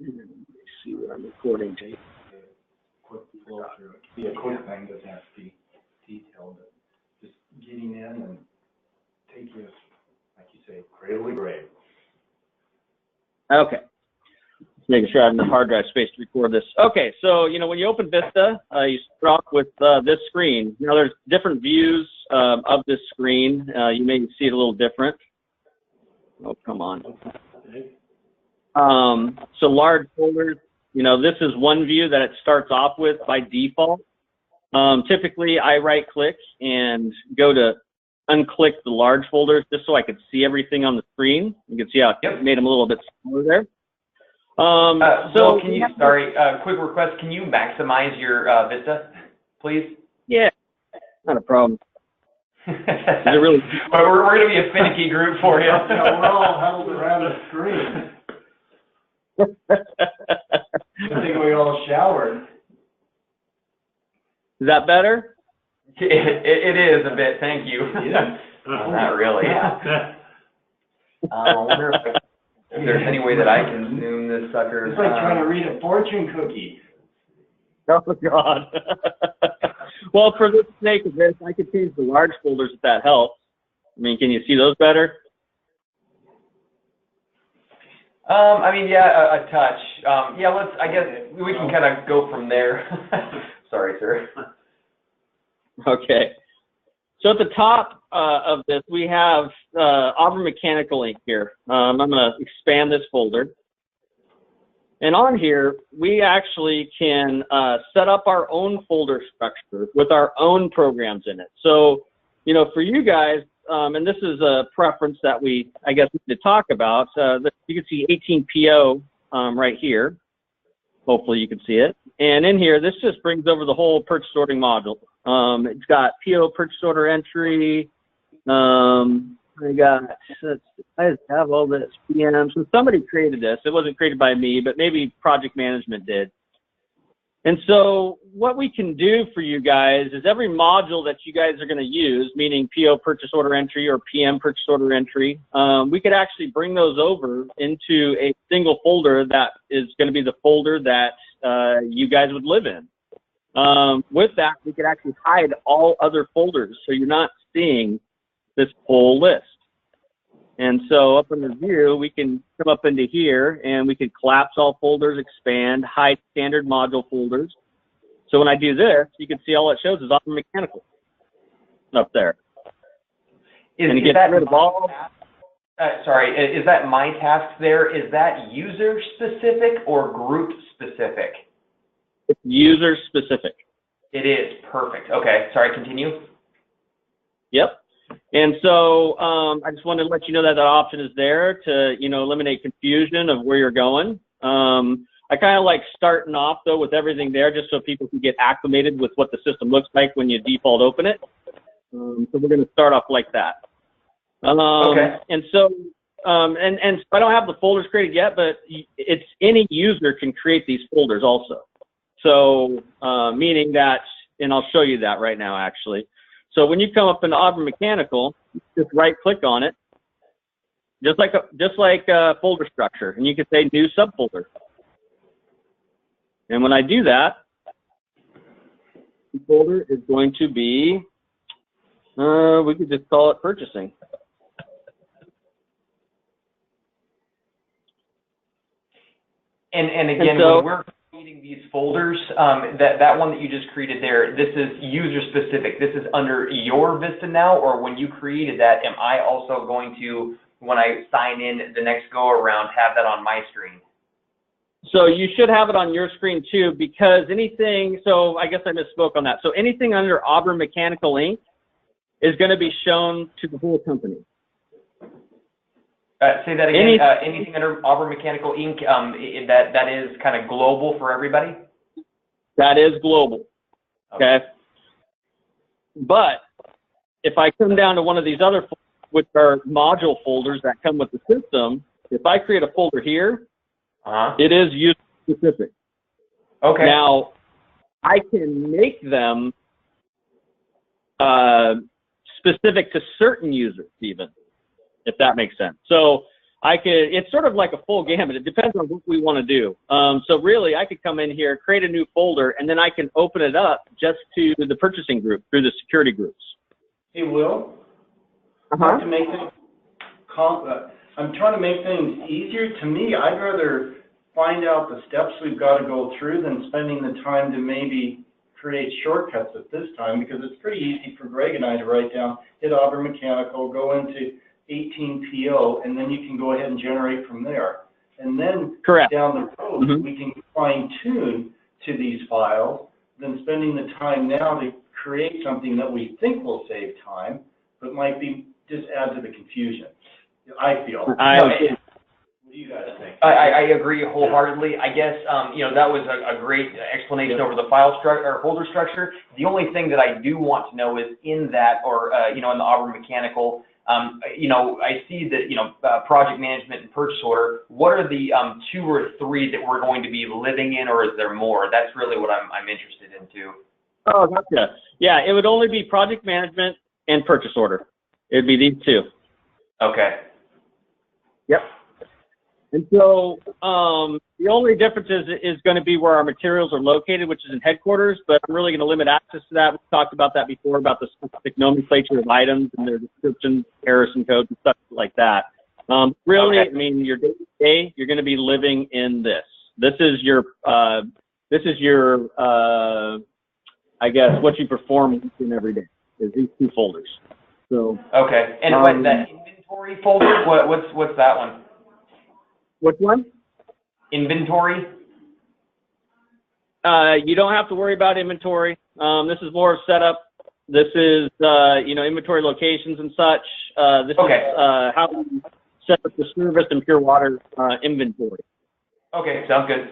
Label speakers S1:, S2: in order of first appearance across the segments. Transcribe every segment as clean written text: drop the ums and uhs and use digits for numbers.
S1: Let me see what I'm recording to.
S2: Quick flow through. It can be a quick thing, doesn't have to be detailed, but just getting in and take you, like you say, cradle to grave.
S1: Okay. Just making sure I have enough hard drive space to record this. Okay, so, you know, when you open Vista, you start off with this screen. You know, there's different views of this screen. You may see it a little different. Oh, come on. So large folders, you know, this is one view that it starts off with by default. Typically, I right-click and go to unclick the large folders just so I could see everything on the screen. You can see how it made them a little bit smaller there.
S3: Bill, can you, sorry, quick request, can you maximize your Vista, please?
S1: Yeah, not a problem.
S3: Really? We're going to be a finicky group for you.
S2: Yeah, we're all huddled around the screen. I think we all showered.
S1: Is that better?
S3: It is a bit, thank you. Not really. I wonder if there's any way that I can zoom this sucker.
S2: It's like trying to read a fortune cookie.
S1: Oh, God. Well, for the sake of this, I could change the large folders if that helps. I mean, can you see those better?
S3: I mean, yeah, a touch. Yeah, I guess we can kind of go from there. Sorry, sir.
S1: Okay. So at the top of this, we have Auburn Mechanical Inc. here. I'm going to expand this folder. And on here, we actually can set up our own folder structure with our own programs in it. So, you know, for you guys, and this is a preference that I guess we need to talk about. You can see 18PO right here. Hopefully you can see it. And in here, this just brings over the whole purchase ordering module. It's got PO purchase order entry. I have all this PM. So somebody created this. It wasn't created by me, but maybe project management did. And so what we can do for you guys is every module that you guys are going to use, meaning PO purchase order entry or PM purchase order entry, we could actually bring those over into a single folder that is going to be the folder that you guys would live in. With that, we could actually hide all other folders so you're not seeing this whole list. And so up in the view, we can come up into here and we can collapse all folders, expand, hide standard module folders. So when I do this, you can see all it shows is Auburn Mechanical up there.
S3: Is that rid of all? Sorry, is that my tasks there? Is that user specific or group specific?
S1: It's user specific.
S3: It is, perfect. Okay, sorry, continue.
S1: Yep. And so I just wanted to let you know that that option is there to, you know, eliminate confusion of where you're going. I kind of like starting off, though, with everything there just so people can get acclimated with what the system looks like when you default open it. So we're going to start off like that.
S3: Okay.
S1: And so, and I don't have the folders created yet, but it's any user can create these folders also. So meaning that, and I'll show you that right now, actually. So when you come up into Auburn Mechanical, just right-click on it, just like a folder structure, and you can say New Subfolder. And when I do that, the folder is going to be, we could just call it Purchasing.
S3: And again, when we're creating these folders, that one that you just created there, this is user specific. This is under your Vista now, or when you created that, am I also going to, when I sign in the next go around, have that on my screen?
S1: So you should have it on your screen too, because anything, so I guess I misspoke on that. So anything under Auburn Mechanical Inc. is going to be shown to the whole company.
S3: Say that again. Anything under Auburn Mechanical Inc. That is kind of global for everybody?
S1: That is global. Okay. But if I come down to one of these other folders, which are module folders that come with the system, if I create a folder here, it is user specific.
S3: Okay.
S1: Now, I can make them specific to certain users even, if that makes sense. So it's sort of like a full gamut. It depends on what we want to do. So really, I could come in here, create a new folder, and then I can open it up just to the purchasing group through the security groups.
S2: Hey, Will?
S1: Uh-huh.
S2: To make things I'm trying to make things easier. To me, I'd rather find out the steps we've got to go through than spending the time to maybe create shortcuts at this time, because it's pretty easy for Greg and I to write down, hit Auburn Mechanical, go into 18PO, and then you can go ahead and generate from there. And then
S1: Correct.
S2: Down the road, we can fine tune to these files than spending the time now to create something that we think will save time, but might be just add to the confusion. I feel. What do you guys think?
S3: I agree wholeheartedly. I guess, that was a great explanation over the file structure or folder structure. The only thing that I do want to know is in that, or, in the Auburn Mechanical, I see that, project management and purchase order. What are the 2 or 3 that we're going to be living in, or is there more? That's really what I'm interested in too.
S1: Oh, gotcha. Yeah, it would only be project management and purchase order. It'd be these 2.
S3: Okay.
S1: Yep. And so the only difference is going to be where our materials are located, which is in headquarters, but I'm really going to limit access to that. We've talked about that before, about the specific nomenclature of items and their descriptions, Harrison codes, and stuff like that. Really, okay. I mean, your day-to-day, you're going to be living in this. This is your I guess, what you perform each and every day is these 2 folders. So. Okay.
S3: And that inventory folder, what's that one?
S1: Which one?
S3: Inventory.
S1: You don't have to worry about inventory. This is more of setup. This is, inventory locations and such. This is how we set up the service and pure water inventory.
S3: Okay, sounds good.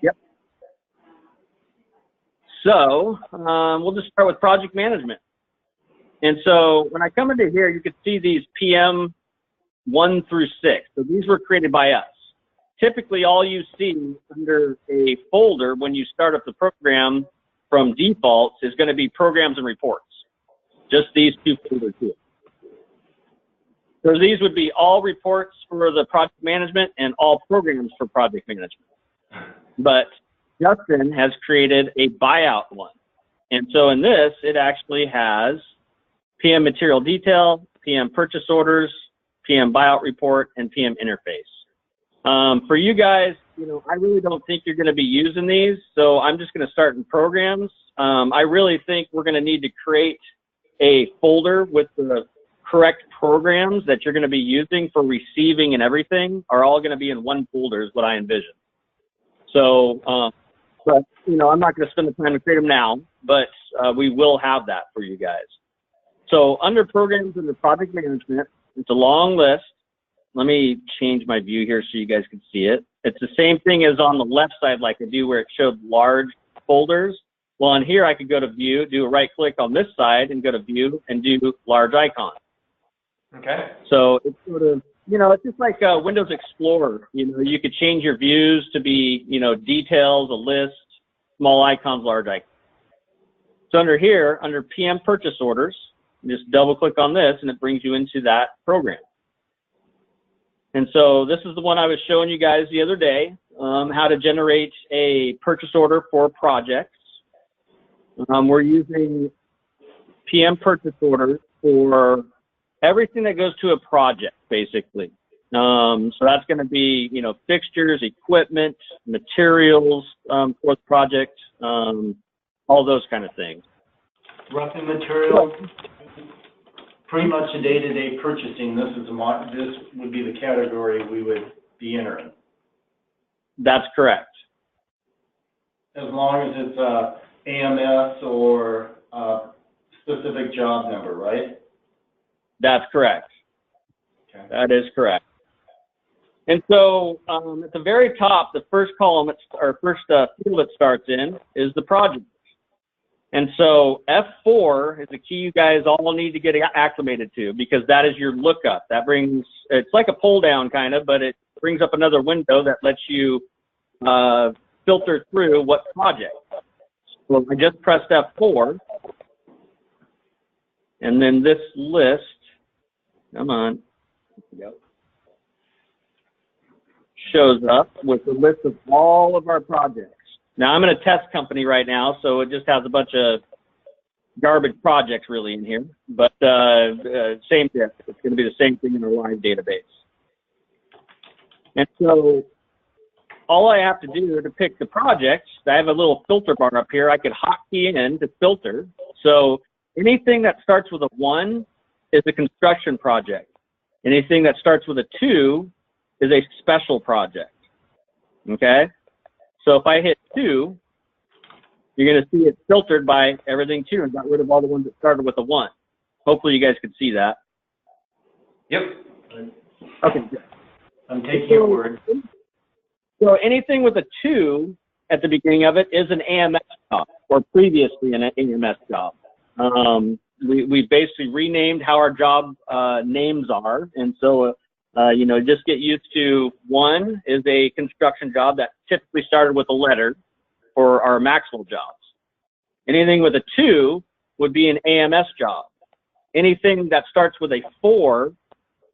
S1: Yep. So we'll just start with project management. And so when I come into here, you can see these PM 1 through 6. So these were created by us. Typically, all you see under a folder when you start up the program from defaults is going to be programs and reports. Just these 2 folders here. So these would be all reports for the project management and all programs for project management. But Justin has created a buyout one. And so in this, it actually has PM material detail, PM purchase orders, PM buyout report, and PM interface. For you guys, I really don't think you're going to be using these, so I'm just going to start in programs. I really think we're going to need to create a folder with the correct programs that you're going to be using for receiving and everything are all going to be in one folder is what I envision. So, but, I'm not going to spend the time to create them now, but we will have that for you guys. So under programs and the project management, it's a long list. Let me change my view here so you guys can see it. It's the same thing as on the left side like I do where it showed large folders. Well, on here I could go to view, do a right click on this side and go to view and do large icon. Okay. So it's sort of, it's just like Windows Explorer. You could change your views to be, details, a list, small icons, large icons. So under here, under PM purchase orders, just double click on this and it brings you into that program. And so this is the one I was showing you guys the other day, how to generate a purchase order for projects. We're using PM purchase orders for everything that goes to a project, basically. So that's going to be, fixtures, equipment, materials for the project, all those kind of things.
S2: Roughing materials, pretty much the day-to-day purchasing. This would be the category we would be entering.
S1: That's correct.
S2: As long as it's AMS or specific job number, right?
S1: That's correct.
S2: Okay.
S1: That is correct. And so at the very top, the first column, or first field it starts in is the project. And so F4 is the key you guys all need to get acclimated to because that is your lookup. That brings, it's like a pull down kind of, but it brings up another window that lets you filter through what project. So I just pressed F4 and then this list, come on, there we go. shows up with a list of all of our projects. Now, I'm in a test company right now, so it just has a bunch of garbage projects really in here, but same thing. It's going to be the same thing in our live database. And so all I have to do to pick the projects, I have a little filter bar up here. I could hotkey in to filter. So anything that starts with a 1 is a construction project. Anything that starts with a 2 is a special project. Okay? So if I hit 2, you're going to see it filtered by everything 2 and got rid of all the ones that started with a 1. Hopefully you guys can see that.
S3: Yep.
S1: Okay, good.
S2: I'm taking your word.
S1: So anything with a 2 at the beginning of it is an AMS job, or previously an AMS job. We basically renamed how our job names are, and so you know, just get used to 1 is a construction job that typically started with a letter for our Maxwell jobs. Anything with a 2 would be an AMS job. Anything that starts with a 4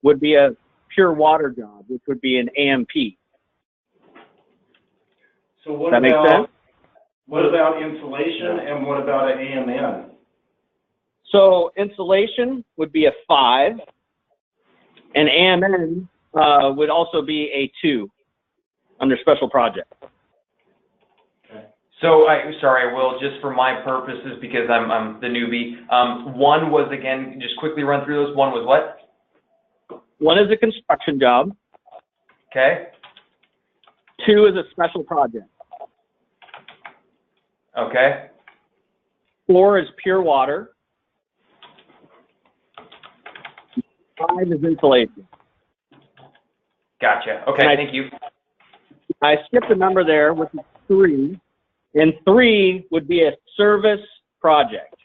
S1: would be a pure water job, which would be an AMP.
S2: So what
S1: That makes sense?
S2: What about insulation and what about an AMN?
S1: So insulation would be a 5, and AMN would also be a 2 under special project.
S2: Okay.
S3: So sorry, Will, just for my purposes, because I'm the newbie, 1 was, again, just quickly run through those. 1 was what?
S1: 1 is a construction job.
S3: Okay.
S1: 2 is a special project.
S3: Okay.
S1: 4 is pure water. 5 is insulation.
S3: Gotcha. Okay, thank you.
S1: I skipped a number there, which is 3. And 3 would be a service project.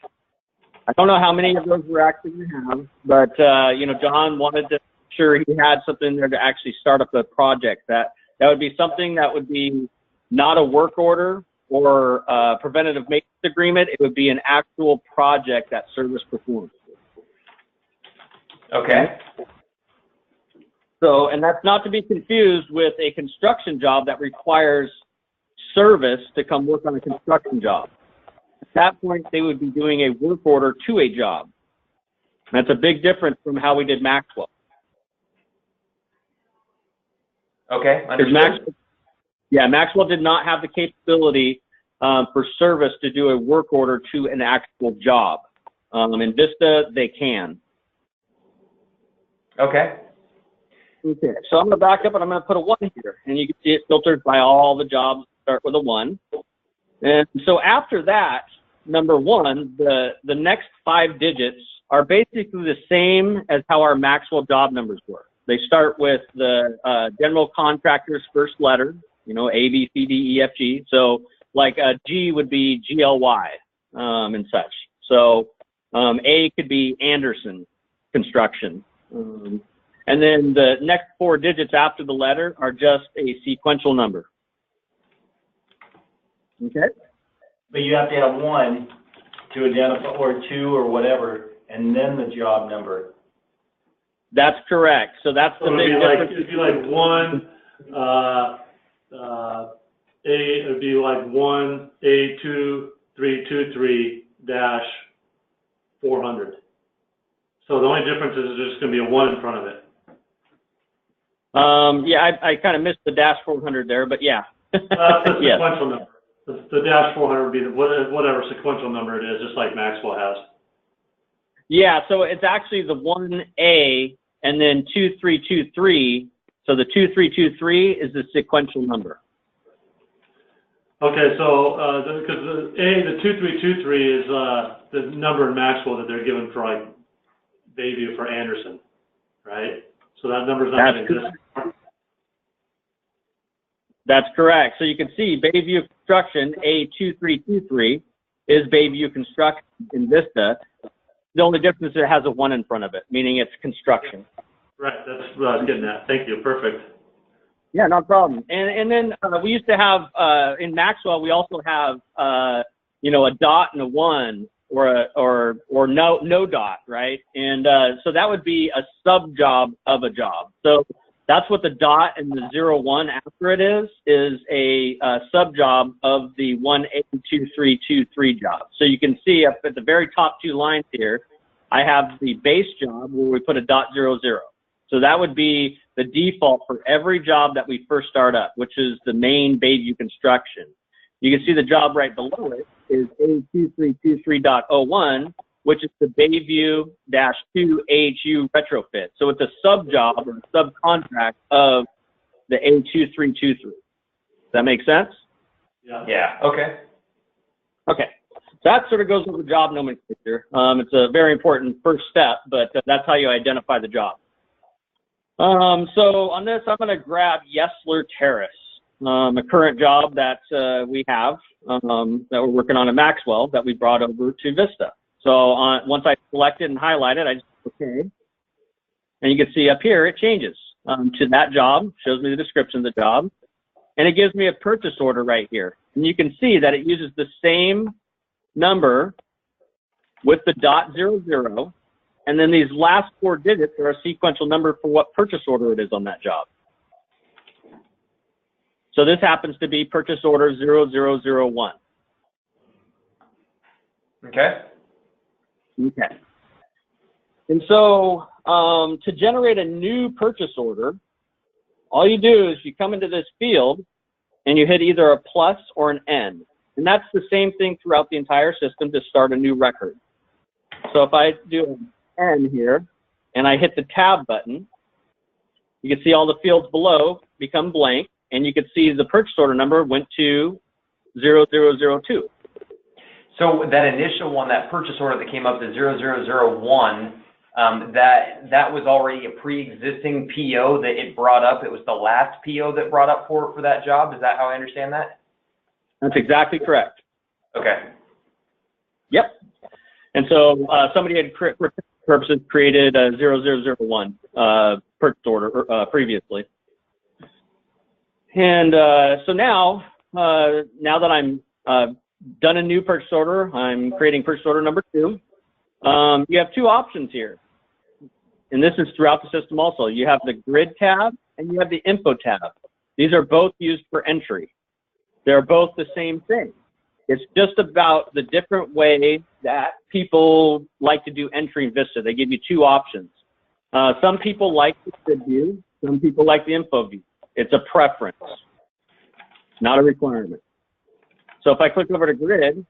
S1: I don't know how many of those we're actually going to have, but, you know, John wanted to make sure he had something there to actually start up a project. That would be something that would be not a work order or a preventative maintenance agreement. It would be an actual project that service performs.
S3: Okay.
S1: So, and that's not to be confused with a construction job that requires service to come work on a construction job. At that point, they would be doing a work order to a job. That's a big difference from how we did Maxwell.
S3: Okay, understood.
S1: Maxwell did not have the capability for service to do a work order to an actual job. In Vista, they can.
S3: Okay.
S1: Okay, so I'm going to back up and I'm going to put a 1 here. And you can see it filtered by all the jobs that start with a 1. And so after that, number 1, the next 5 digits are basically the same as how our Maxwell job numbers were. They start with the general contractor's first letter, you know, A, B, C, D, E, F, G. So like G would be GLY and such. So A could be Anderson Construction. And then the next 4 digits after the letter are just a sequential number. Okay?
S2: But you have to have 1 to identify, or 2 or whatever, and then the job number.
S1: That's correct. So that's the big difference.
S4: It'd be like 1, it would be like 1A2323-400. So the only difference is there's just going to be a 1 in front of it.
S1: Yeah, I kind of missed the dash 400 there, but yeah.
S4: That's the sequential number. The dash 400 would be whatever sequential number it is, just like Maxwell has.
S1: Yeah, so it's actually the 1A and then 2323. So the 2323 is the sequential number.
S4: Okay, so because the 2323 is the number in Maxwell that they're given for like Bayview for Anderson, right? So that number's not going to exist.
S1: That's correct. So you can see Bayview Construction A2323 is Bayview Construction in Vista. The only difference is it has a 1 in front of it, meaning it's construction.
S4: Right, that's what I was getting at. Thank you. Perfect.
S1: Yeah, no problem. And then we used to have in Maxwell we also have you know, a dot and a 1 or no dot, right? And so that would be a sub job of a job. So That's what the dot and the 01 after it is a sub job of the 1A2323 job. So you can see up at the very top two lines here, I have the base job where we put a .00. So that would be the default for every job that we first start up, which is the main Bayview construction. You can see the job right below it is A2323.01, which is the Bayview-2 AHU retrofit. So it's a sub job or a subcontract of the A2323. Does that make sense?
S4: Yeah.
S3: Yeah, okay.
S1: Okay. So that sort of goes with the job nomenclature. It's a very important first step, but that's how you identify the job. So on this, I'm going to grab Yesler Terrace, a current job that we have that we're working on at Maxwell that we brought over to Vista. So once I select it and highlight it, I just okay. And you can see up here, it changes to that job, shows me the description of the job, and it gives me a purchase order right here. And you can see that it uses the same number with the .00, and then these last 4 digits are a sequential number for what purchase order it is on that job. So this happens to be purchase order 0001.
S3: Okay.
S1: Okay. And so to generate a new purchase order, all you do is you come into this field and you hit either a plus or an N. And that's the same thing throughout the entire system to start a new record. So if I do an N here and I hit the tab button, you can see all the fields below become blank, and you can see the purchase order number went to 0002.
S3: So that initial one, that purchase order that came up to 0001, that was already a pre-existing PO that it brought up. It was the last PO that brought up for that job. Is that how I understand that?
S1: That's exactly correct.
S3: Okay.
S1: Yep. And so somebody had purposes created a 0001 purchase order previously. And so now that I'm done a new purchase order, I'm creating purchase order number 2. You have 2 options here. And this is throughout the system also. You have the grid tab and you have the info tab. These are both used for entry. They're both the same thing. It's just about the different way that people like to do entry in Vista. They give you 2 options. Some people like the grid view. Some people like the info view. It's a preference, not a requirement. So if I click over to grid,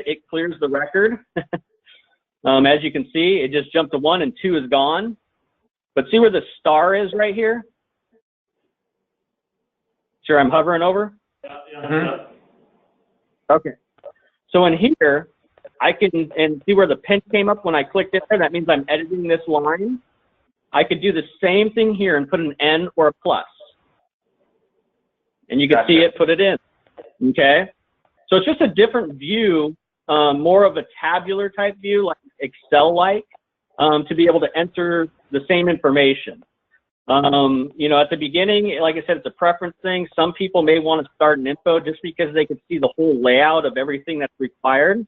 S1: it clears the record. As you can see, it just jumped to 1 and 2 is gone. But see where the star is right here? Sure, I'm hovering over?
S4: Yeah.
S3: Mm-hmm.
S1: Okay. So in here, I can see where the pen came up when I clicked it there. That means I'm editing this line. I could do the same thing here and put an N or a plus. And you can see it, put it in. Okay? So it's just a different view, more of a tabular type view, like Excel-like, to be able to enter the same information. You know, at the beginning, like I said, it's a preference thing. Some people may want to start an info just because they can see the whole layout of everything that's required.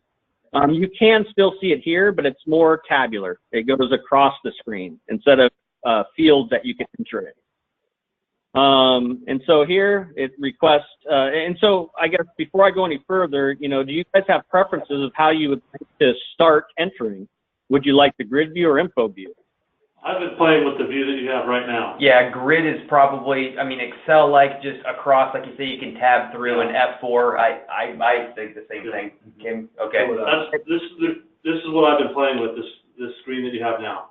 S1: You can still see it here, but it's more tabular. It goes across the screen instead of fields that you can enter in. And so here it requests, and so I guess before I go any further, you know, do you guys have preferences of how you would like to start entering? Would you like the grid view or info view?
S4: I've been playing with the view that you have right now.
S3: Yeah, grid is probably, I mean, Excel-like, just across, like you say, you can tab through an F4. I think the same thing. Kim, okay.
S4: This is what I've been playing with, this screen that you have now.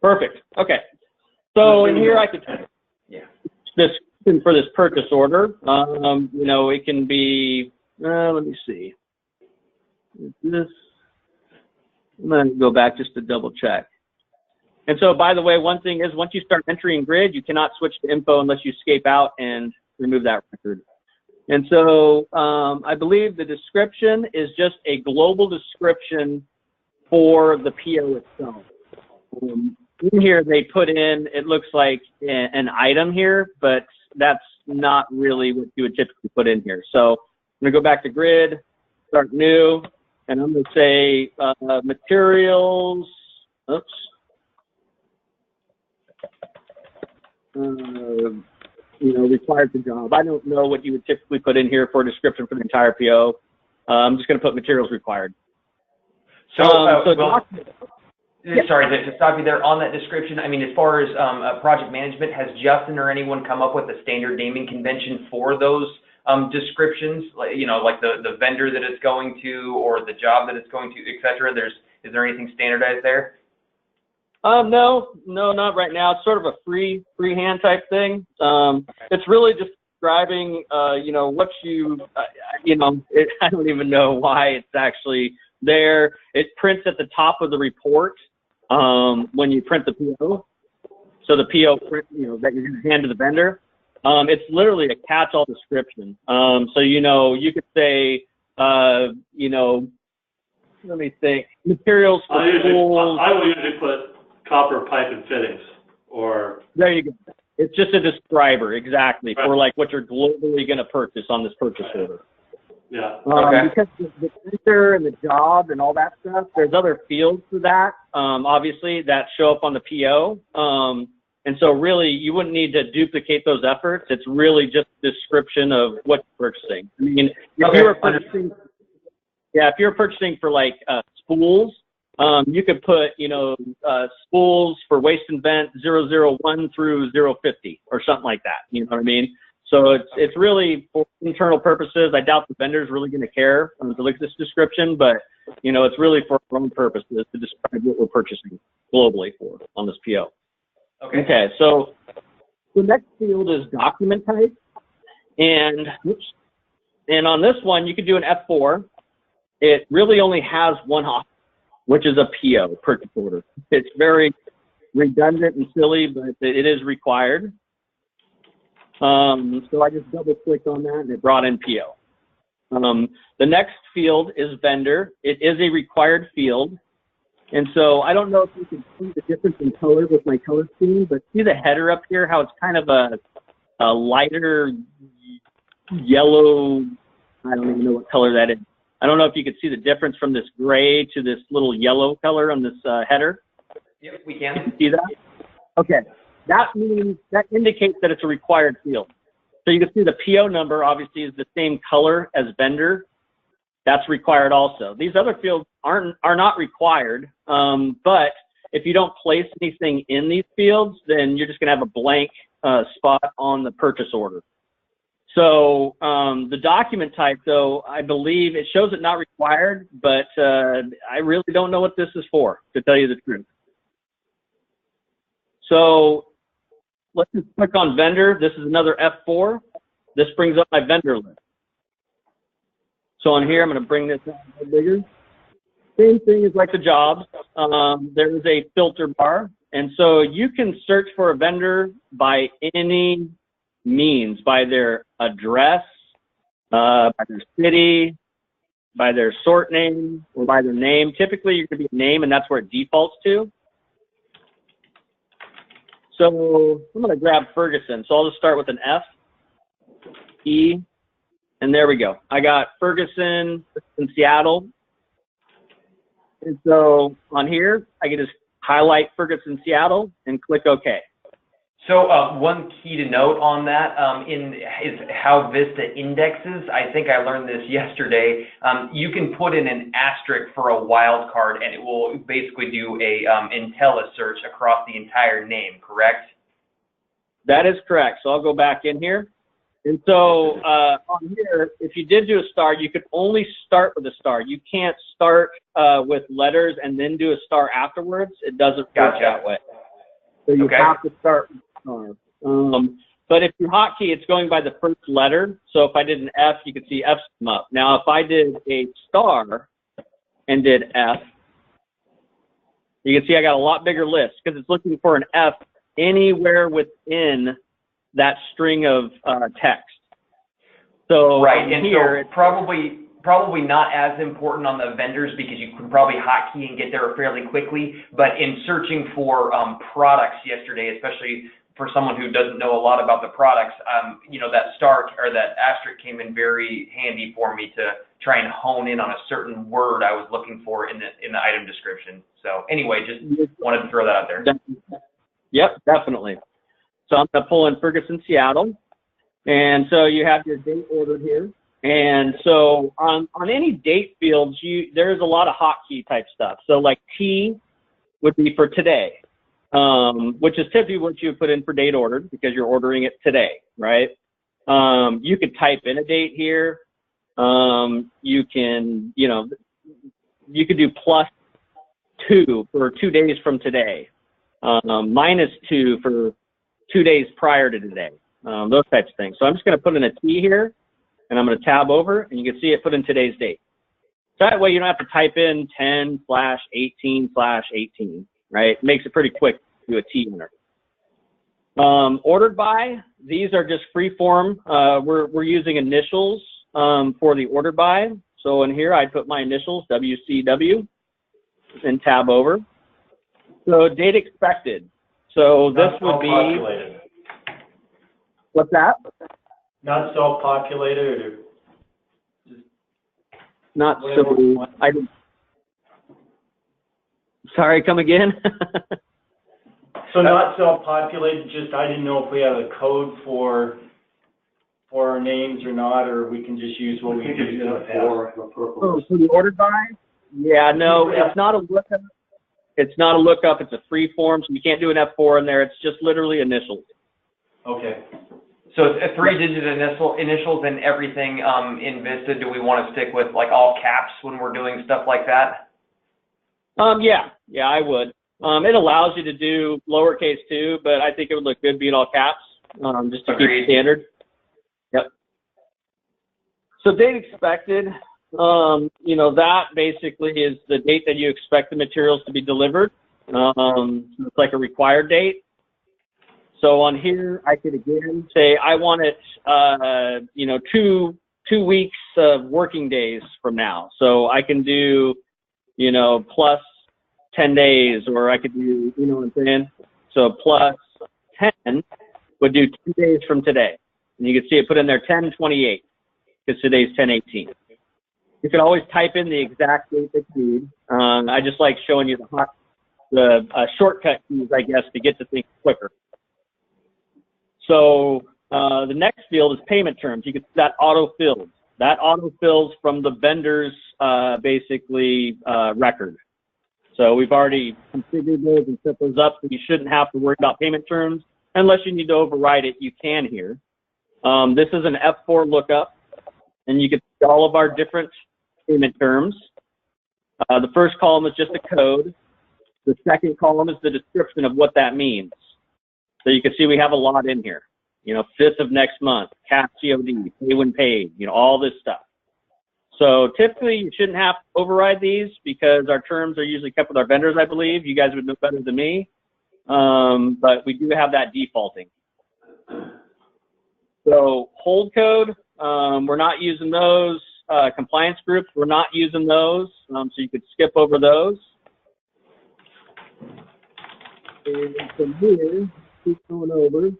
S1: Perfect. Okay. So in here I could this for this purchase order. You know, it can be. Let me see. This. I'm going to go back just to double check. And so, by the way, one thing is once you start entering grid, you cannot switch to info unless you escape out and remove that record. And so I believe the description is just a global description for the PO itself. In here, they put in, it looks like an item here, but that's not really what you would typically put in here. So I'm going to go back to grid, start new, and I'm going to say materials. Oops. required for job. I don't know what you would typically put in here for a description for the entire PO. I'm just going to put materials required.
S3: Sorry to stop you there on that description. I mean, as far as project management, has Justin or anyone come up with a standard naming convention for those descriptions? Like, like the vendor that it's going to, or the job that it's going to, et cetera? Is there anything standardized there?
S1: No, not right now. It's sort of a freehand type thing. It's really just describing, what I don't even know why it's actually there. It prints at the top of the report when you print the PO. So the PO print, that you're going to hand to the vendor. It's literally a catch-all description. So, you could say, let me think, materials for tools.
S4: I will usually put copper pipe and fittings, or... There
S1: you go. It's just a describer, exactly, right, for like what you're globally going to purchase on this purchase order.
S4: Yeah.
S1: Okay. Because the printer and the job and all that stuff, there's other fields for that, obviously, that show up on the PO. And so really, you wouldn't need to duplicate those efforts. It's really just a description of what you're purchasing. I mean, if you were purchasing for like spools, you could put, spools for waste and vent 001 through 050 or something like that. You know what I mean? So it's really for internal purposes. I doubt the vendor's really going to care to look at this description, but, it's really for our own purposes to describe what we're purchasing globally for on this PO. Okay, so the next field is document type. And on this one, you could do an F4. It really only has one option, which is a PO, purchase order. It's very redundant and silly, but it is required. So I just double clicked on that and it brought in PO. The next field is vendor. It is a required field. And so I don't know if you can see the difference in color with my color scheme, but see the header up here, how it's kind of a lighter yellow, I don't even know what color that is. I don't know if you can see the difference from this gray to this little yellow color on this header.
S3: Yep, we can.
S1: You can see that? Okay. That indicates that it's a required field. So you can see the PO number obviously is the same color as vendor. That's required also. These other fields are not required, but if you don't place anything in these fields, then you're just going to have a blank spot on the purchase order. So the document type, though, I believe it shows it not required, but I really don't know what this is for, to tell you the truth. So let's just click on vendor. This is another F4. This brings up my vendor list. So on here, I'm going to bring this out a bit bigger. Same thing as like the jobs. There is a filter bar. And so you can search for a vendor by any means, by their address, by their city, by their sort name, or by their name. Typically, you're going to be a name, and that's where it defaults to. So I'm going to grab Ferguson. So I'll just start with an F, E, and there we go. I got Ferguson in Seattle. And so on here, I can just highlight Ferguson, Seattle, and click OK.
S3: So one key to note on that is how Vista indexes. I think I learned this yesterday. You can put in an asterisk for a wildcard, and it will basically do a IntelliSearch across the entire name, correct?
S1: That is correct. So I'll go back in here. And so on here, if you did do a star, you could only start with a star. You can't start with letters and then do a star afterwards. It doesn't work that way. So you have to start with a star. But if you hotkey, it's going by the first letter. So if I did an F, you could see F's come up. Now, if I did a star and did F, you can see I got a lot bigger list because it's looking for an F anywhere within that string of text. So
S3: right, and
S1: here,
S3: so probably not as important on the vendors because you can probably hotkey and get there fairly quickly. But in searching for products yesterday, especially for someone who doesn't know a lot about the products, that star or that asterisk came in very handy for me to try and hone in on a certain word I was looking for in the item description. So anyway, just wanted to throw that out there.
S1: Yep, definitely. So I'm going to pull in Ferguson, Seattle. And so you have your date ordered here. And so on any date fields, there's a lot of hotkey type stuff. So like T would be for today, which is typically what you would put in for date ordered because you're ordering it today, right? You could type in a date here. You can, you could do +2 for 2 days from today, -2 for 2 days prior to today, those types of things. So I'm just going to put in a T here, and I'm going to tab over, and you can see it put in today's date. So that way you don't have to type in 10/18/18, right? It makes it pretty quick to do a T enter. Ordered by, these are just free form. We're using initials for the ordered by. So in here, I'd put my initials, WCW, and tab over. So date expected. So this would be, what's that?
S2: Not self-populated or just
S1: not so, sorry, come again?
S2: So not self-populated, just I didn't know if we have a code for our names or not, or we can just use what we use in the past.
S1: Oh, so the ordered by? Yeah, no, it's not a lookup. It's not a lookup. It's a free form, so you can't do an F4 in there. It's just literally initials.
S2: Okay.
S3: So it's a 3-digit initials and everything in Vista. Do we want to stick with like all caps when we're doing stuff like that?
S1: Yeah, I would. It allows you to do lowercase too, but I think it would look good being all caps, just to keep it standard. Yep. So date expected, that basically is the date that you expect the materials to be delivered. It's like a required date. So on here, I could again say I want it, 2 weeks of working days from now. So I can do, plus 10 days, or I could do, you know what I'm saying? So plus 10 would do 2 days from today. And you can see it put in there 10/28, because today's 10/18. You can always type in the exact date that you need. I just like showing you the shortcut keys, I guess, to get to things quicker. So the next field is payment terms. You can see that auto-fills. That auto-fills from the vendor's record. So we've already configured those and set those up, so you shouldn't have to worry about payment terms. Unless you need to override it, you can here. This is an F4 lookup, and you can see all of our different payment terms. The first column is just a code. The second column is the description of what that means. So you can see we have a lot in here. 5th of next month, cash COD, pay when paid, all this stuff. So typically you shouldn't have to override these because our terms are usually kept with our vendors, I believe. You guys would know better than me. But we do have that defaulting. So hold code, we're not using those. Compliance groups, we're not using those. So you could skip over those. And from here, keep going over.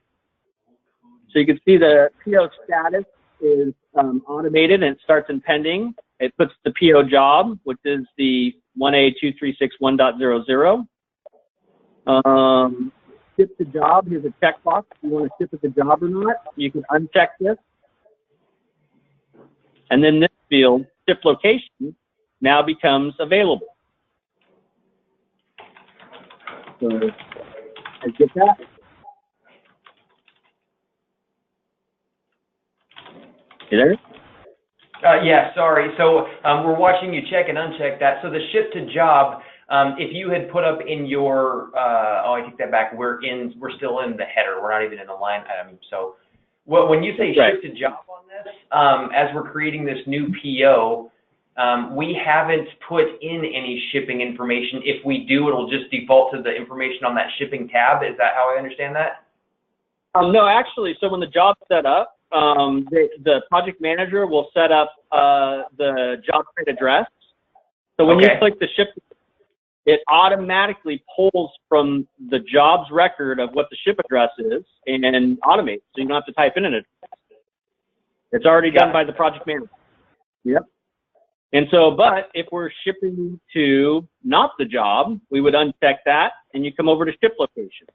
S1: So you can see the PO status is automated and it starts in pending. It puts the PO job, which is the 1A2361.00. Ship the job, here's a checkbox. If you want to ship it the job or not, you can uncheck this. And then this field, ship location, now becomes available. So I get that. You there?
S3: Yeah, sorry. So we're watching you check and uncheck that. So the ship to job, if you had put up in your, I take that back. We're still in the header. We're not even in the line item. So when you say ship to job on this, as we're creating this new PO, we haven't put in any shipping information. If we do, it'll just default to the information on that shipping tab. Is that how I understand that?
S1: No, actually, so when the job's set up, the project manager will set up the job site address. So when you click the ship, it automatically pulls from the job's record of what the ship address is and automates, so you don't have to type in an address. It's already done by the project manager. Yep. And so, but if we're shipping to not the job, we would uncheck that, and you come over to ship location.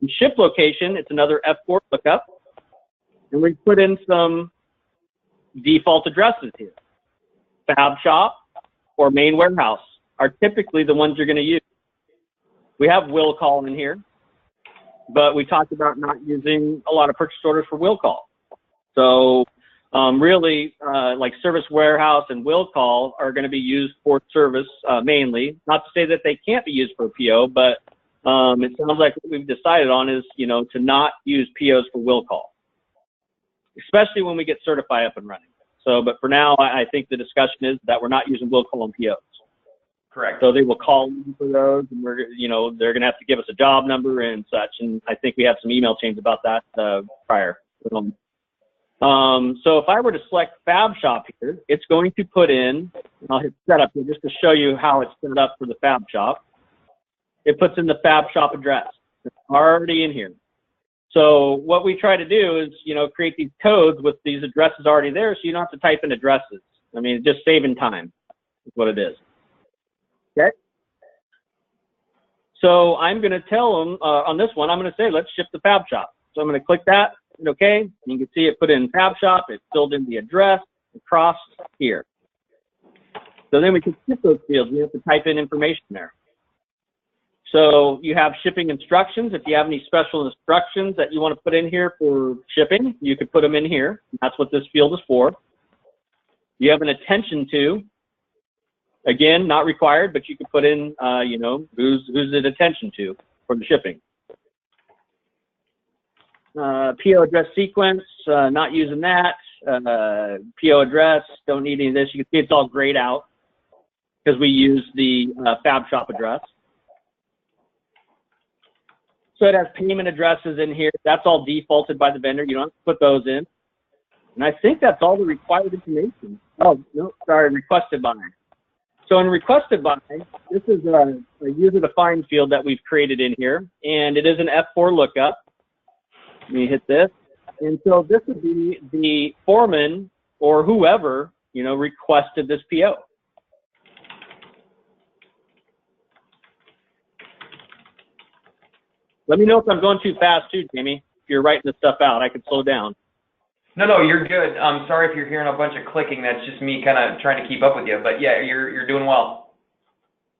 S1: In ship location, it's another F4 lookup. And we put in some default addresses here. Fab shop or main warehouse are typically the ones you're going to use. We have will call in here, but we talked about not using a lot of purchase orders for will call. So really, like service warehouse and will call are going to be used for service mainly. Not to say that they can't be used for a PO, but it sounds like what we've decided on is, you know, to not use POs for will call, especially when we get certify up and running. So, but for now, I think the discussion is that we're not using will call on POs.
S3: Correct.
S1: So they will call in for those, and we're, you know, they're going to have to give us a job number and such. And I think we have some email chains about that prior. So if I were to select Fab Shop here, it's going to put in, and I'll hit setup here just to show you how it's set up for the Fab Shop. It puts in the Fab Shop address. It's already in here. So what we try to do is, you know, create these codes with these addresses already there, so you don't have to type in addresses. I mean, just saving time is what it is. Okay. So I'm going to tell them on this one, I'm going to say, let's ship the Fab Shop. So I'm going to click that. Okay. And you can see it put in Fab Shop. It filled in the address across here. So then we can skip those fields. We have to type in information there. So you have shipping instructions. If you have any special instructions that you want to put in here for shipping, you could put them in here. That's what this field is for. You have an attention to. Again, not required, but you could put in, you know, who's it attention to for the shipping. PO address sequence, not using that. PO address, don't need any of this. You can see it's all grayed out because we use the Fab Shop address. So it has payment addresses in here. That's all defaulted by the vendor. You don't have to put those in. And I think that's all the required information. Oh, no, sorry, requested by. So in requested by, this is a user-defined field that we've created in here, and it is an F4 lookup. Let me hit this. And so this would be the foreman or whoever, you know, requested this PO. Let me know if I'm going too fast too, Jamie. If you're writing this stuff out, I could slow down.
S3: No, you're good. I'm sorry if you're hearing a bunch of clicking. That's just me kind of trying to keep up with you. But yeah, you're doing well.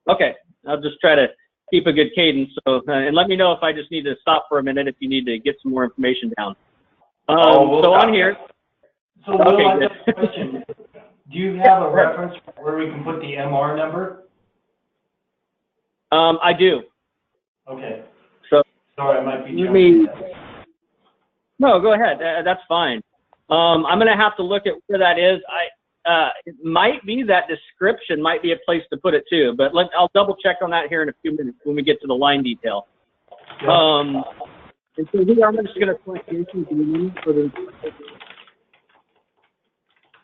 S3: Okay.
S1: I'll just try to keep a good cadence. So, and let me know if I just need to stop for a minute if you need to get some more information down.
S3: We'll
S1: so on here.
S2: So Will, I have a question. Do you have a reference where we can put the MR number?
S1: I do.
S2: Okay.
S1: So
S2: sorry, I might be jumping.
S1: No, go ahead. That's fine. I'm going to have to look at where that is. It might be that description might be a place to put it too, but I'll double check on that here in a few minutes when we get to the line detail. Yeah. And so here I'm just going to select for the,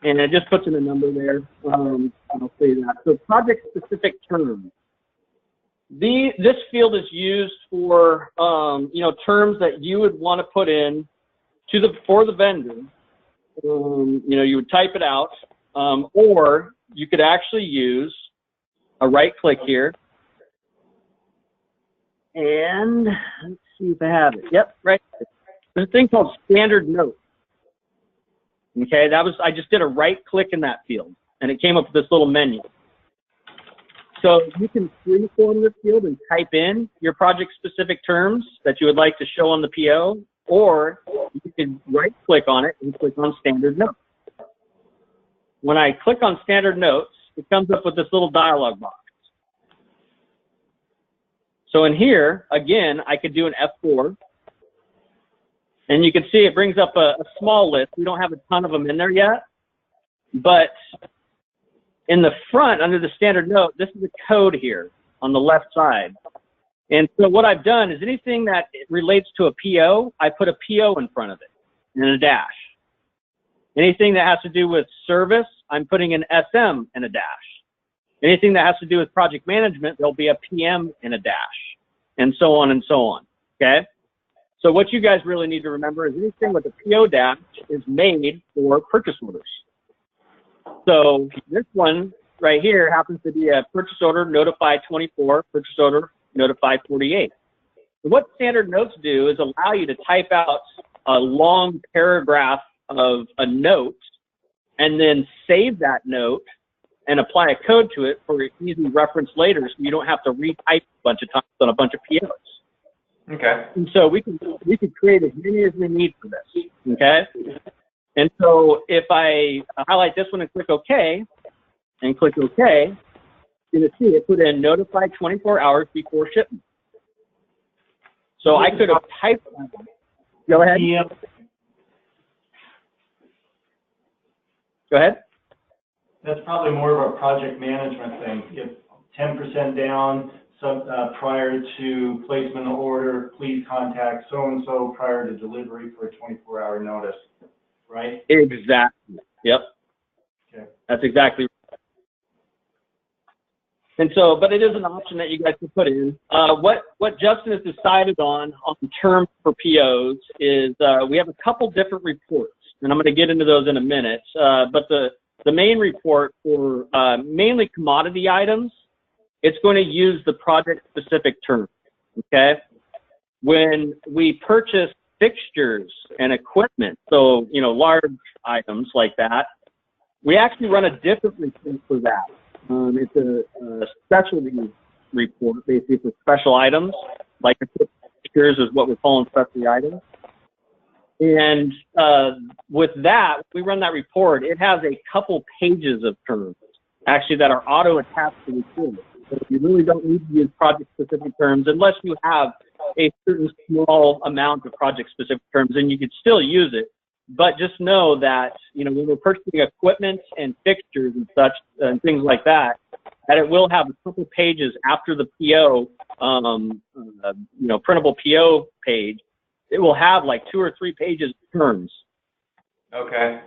S1: and it just puts in a number there. I'll say that. So project specific terms. This field is used for you know, terms that you would want to put in for the vendor. You know, you would type it out, or you could actually use a right click here, and let's see if I have it. Yep, right. There's a thing called standard note. Okay, I just did a right click in that field, and it came up with this little menu. So you can freeform this field and type in your project-specific terms that you would like to show on the PO, or you can right-click on it and click on Standard Notes. When I click on Standard Notes, it comes up with this little dialog box. So in here, again, I could do an F4, and you can see it brings up a small list. We don't have a ton of them in there yet, but in the front, under the standard note, this is a code here on the left side. And so what I've done is anything that relates to a PO, I put a PO in front of it and a dash. Anything that has to do with service, I'm putting an SM and a dash. Anything that has to do with project management, there'll be a PM and a dash, and so on and so on, okay? So what you guys really need to remember is anything with a PO dash is made for purchase orders. So this one right here happens to be a purchase order notify 24, purchase order notify 48. what standard notes do is allow you to type out a long paragraph of a note and then save that note and apply a code to it for easy reference later, so you don't have to retype a bunch of times on a bunch of POs.
S3: Okay.
S1: And so we can create as many as we need for this. Okay. And so if I highlight this one and click OK, and click OK, you're going to see it put in notify 24 hours before shipment. So I could have typed that. Go ahead. Go ahead.
S2: That's probably more of a project management thing. If 10% down, prior to placement of order, please contact so-and-so prior to delivery for a 24-hour notice, right?
S1: Exactly. Yep.
S2: Okay.
S1: That's exactly right. And so, but it is an option that you guys can put in. What Justin has decided on terms for POs is we have a couple different reports, and I'm going to get into those in a minute. But the main report for mainly commodity items, it's going to use the project-specific term, okay? When we purchase fixtures and equipment, so, you know, large items like that, we actually run a different report for that. It's a specialty report, basically for special items, like fixtures is what we're calling specialty items. And with that, we run that report, it has a couple pages of terms, actually, that are auto-attached to the report. So you really don't need to use project-specific terms unless you have a certain small amount of project-specific terms, and you could still use it. But just know that, you know, when we're purchasing equipment and fixtures and such, and things like that, that it will have a couple pages after the PO, you know, printable PO page. It will have like 2 or 3 pages of terms.
S3: Okay.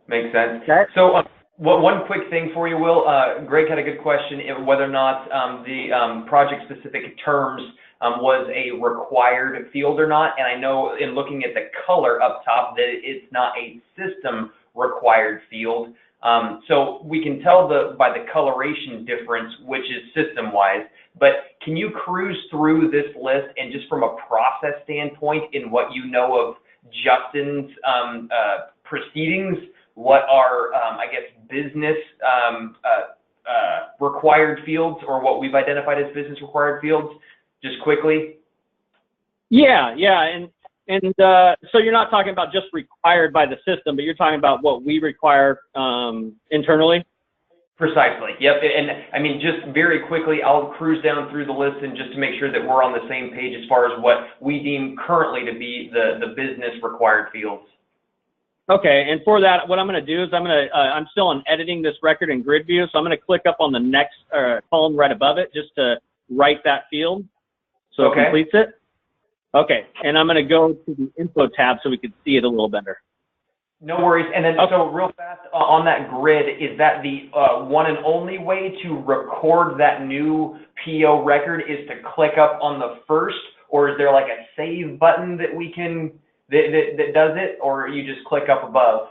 S3: Makes sense.
S1: Okay.
S3: So one quick thing for you, Will. Greg had a good question, whether or not the project-specific terms was a required field or not. And I know in looking at the color up top that it's not a system required field. So we can tell by the coloration difference, which is system-wise. But can you cruise through this list and just from a process standpoint in what you know of Justin's proceedings, what are, I guess, business required fields, or what we've identified as business required fields, just quickly?
S1: Yeah, and so you're not talking about just required by the system, but you're talking about what we require internally?
S3: Precisely, yep. And I mean, just very quickly, I'll cruise down through the list and just to make sure that we're on the same page as far as what we deem currently to be the business required fields.
S1: Okay, and for that, what I'm going to do is I'm still on editing this record in grid view, so I'm going to click up on the next column right above it just to write that field so it completes it. Okay, and I'm going to go to the info tab so we can see it a little better.
S3: No worries. And then, so real fast on that grid, is that the one and only way to record that new PO record is to click up on the first, or is there like a save button that we can that does it, or you just click up above?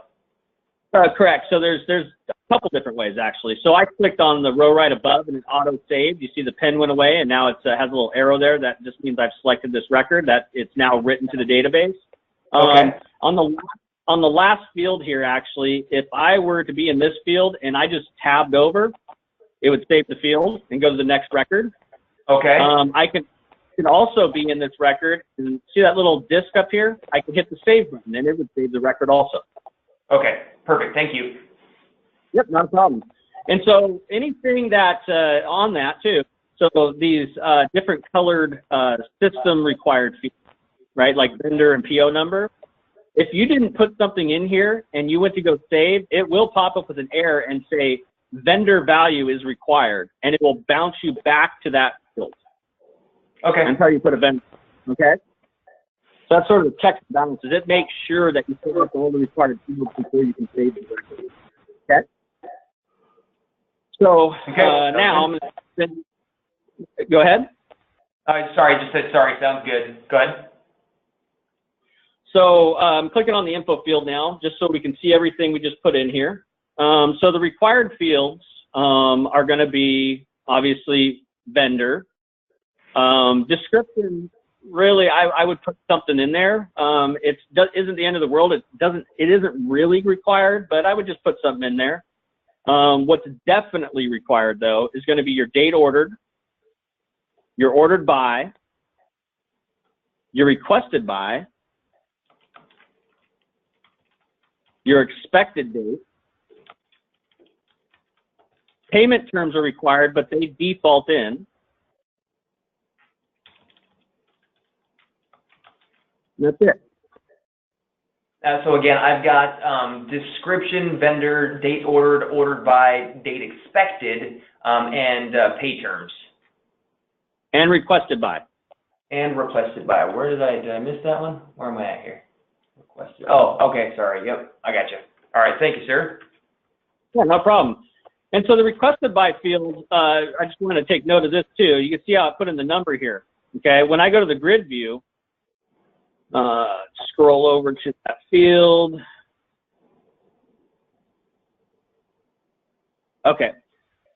S1: Correct. So there's a couple different ways actually. So I clicked on the row right above and it auto saved. You see the pen went away and now it has a little arrow there. That just means I've selected this record, that it's now written to the database.
S3: Okay.
S1: On the last field here, actually, if I were to be in this field and I just tabbed over, it would save the field and go to the next record.
S3: Okay.
S1: I can also be in this record and see that little disc up here. I can hit the save button and it would save the record also.
S3: Okay, perfect. Thank you.
S1: Yep, not a problem. And so anything that on that too, so these different colored system required fields, right, like vendor and PO number, if you didn't put something in here and you went to go save, it will pop up with an error and say vendor value is required, and it will bounce you back to that field.
S3: Okay.
S1: Until you put a vendor. Okay. So that's sort of the checks and balances. It makes sure that you fill out all the required fields before you can save the record. Okay. So now I'm going to go ahead.
S3: Sorry, just said sorry. Sounds good. Go ahead.
S1: So I'm clicking on the info field now, just so we can see everything we just put in here. So the required fields are going to be obviously vendor, description really, I would put something in there. It isn't the end of the world. It isn't really required, but I would just put something in there. What's definitely required though is going to be your date ordered, your ordered by, your requested by, your expected date. Payment terms are required, but they default in. That's it.
S3: So again, I've got description, vendor, date ordered, ordered by, date expected, and pay terms.
S1: And requested by.
S3: And requested by. Did I miss that one? Where am I at here? Requested. Oh, okay, sorry. Yep, I got you. All right, thank you, sir.
S1: Yeah, no problem. And so the requested by field, I just want to take note of this too. You can see how I put in the number here. Okay, when I go to the grid view, scroll over to that field. Okay,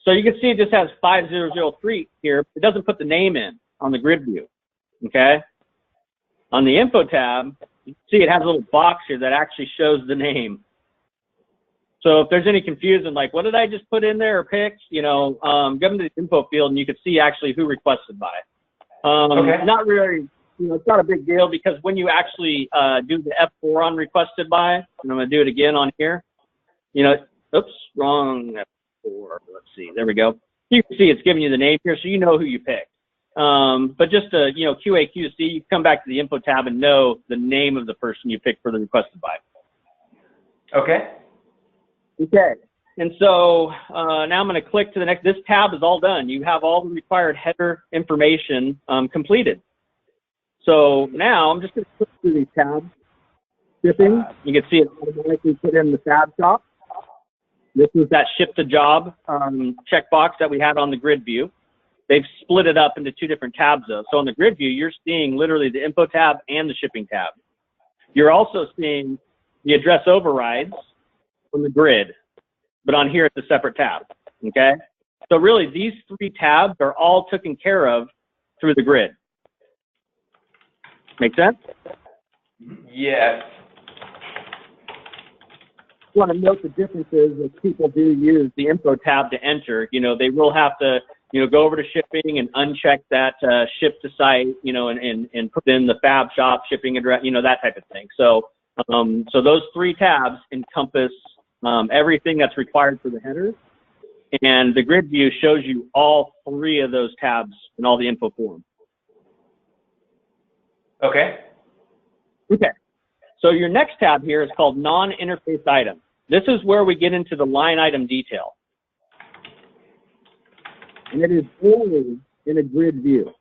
S1: so you can see it just has 5003 here. It doesn't put the name in on the grid view. Okay, on the info tab, you can see it has a little box here that actually shows the name. So if there's any confusion, like what did I just put in there or pick, you know, go to the info field and you can see actually who requested by.
S3: Okay.
S1: Not really, you know, it's not a big deal because when you actually do the F4 on requested by, and I'm going to do it again on here, you know, oops, wrong F4. Let's see, there we go. You can see it's giving you the name here, so you know who you picked. But just to, you know, QA, QC, you come back to the info tab and know the name of the person you picked for the requested by.
S3: Okay.
S1: Okay, and so now I'm going to click to the next. This tab is all done. You have all the required header information completed. So now I'm just going to click through these tabs. Shipping, you can see it automatically put in the fab shop. This is that ship to job checkbox that we had on the grid view. They've split it up into two different tabs though. So on the grid view, you're seeing literally the info tab and the shipping tab. You're also seeing the address overrides from the grid, but on here it's a separate tab, okay? So really these three tabs are all taken care of through the grid. Make sense?
S3: Yes.
S1: I want to note the differences as people do use the info tab to enter. You know, they will have to, you know, go over to shipping and uncheck that ship to site, you know, and put in the fab shop shipping address, you know, that type of thing. So, so those three tabs encompass everything that's required for the header, and the grid view shows you all three of those tabs and all the info for them.
S3: Okay.
S1: Okay. So your next tab here is called non-interface item. This is where we get into the line item detail. And it is only in a grid view.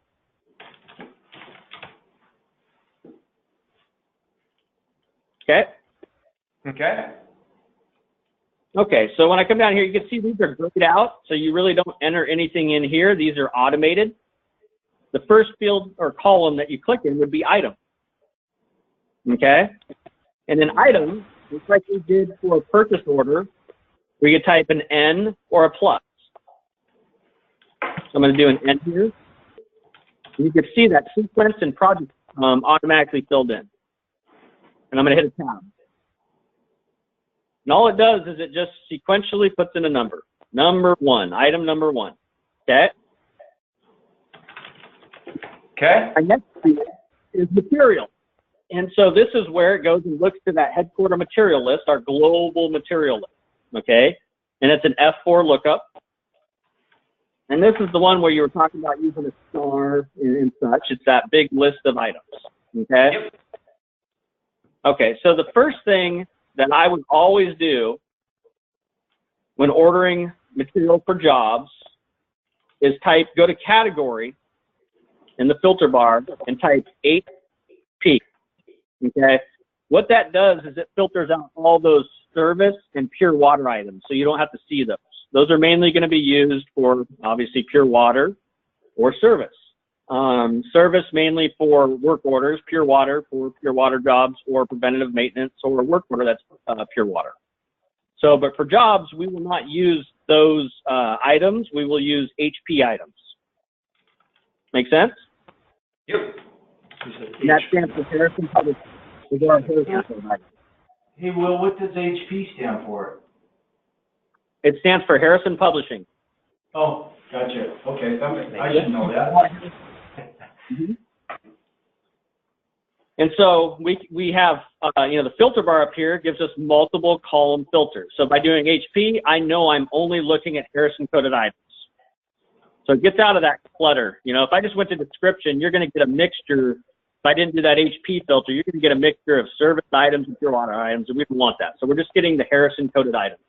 S1: Okay?
S3: Okay.
S1: Okay, so when I come down here, you can see these are grayed out, so you really don't enter anything in here. These are automated. The first field or column that you click in would be item. Okay? And an item, just like we did for a purchase order, we could type an N or a plus. So I'm going to do an N here. And you can see that sequence and project automatically filled in. And I'm going to hit a tab. And all it does is it just sequentially puts in a number. Number one, item number one. Okay?
S3: Okay.
S1: Our next field is material. And so this is where it goes and looks to that headquarter material list, our global material list. Okay? And it's an F4 lookup. And this is the one where you were talking about using a star and such. It's that big list of items. Okay?
S3: Yep.
S1: Okay, so the first thing that I would always do when ordering material for jobs is go to category in the filter bar and type 8P, okay? What that does is it filters out all those service and pure water items, so you don't have to see those. Those are mainly going to be used for, obviously, pure water or service. Service mainly for work orders, pure water for pure water jobs, or preventative maintenance, or work order that's pure water. So, but for jobs, we will not use those items. We will use HP items. Make sense?
S3: Yep.
S1: And that stands for Harrison Publishing.
S2: Hey, Will, what does HP stand for?
S1: It stands for Harrison Publishing.
S2: Oh, gotcha. Okay, I should know that.
S1: And so we have, the filter bar up here gives us multiple column filters. So by doing HP, I know I'm only looking at Harrison coded items. So it gets out of that clutter. If I just went to description, you're going to get a mixture. If I didn't do that HP filter, you're going to get a mixture of service items and pure water items, and we don't want that. So we're just getting the Harrison coded items.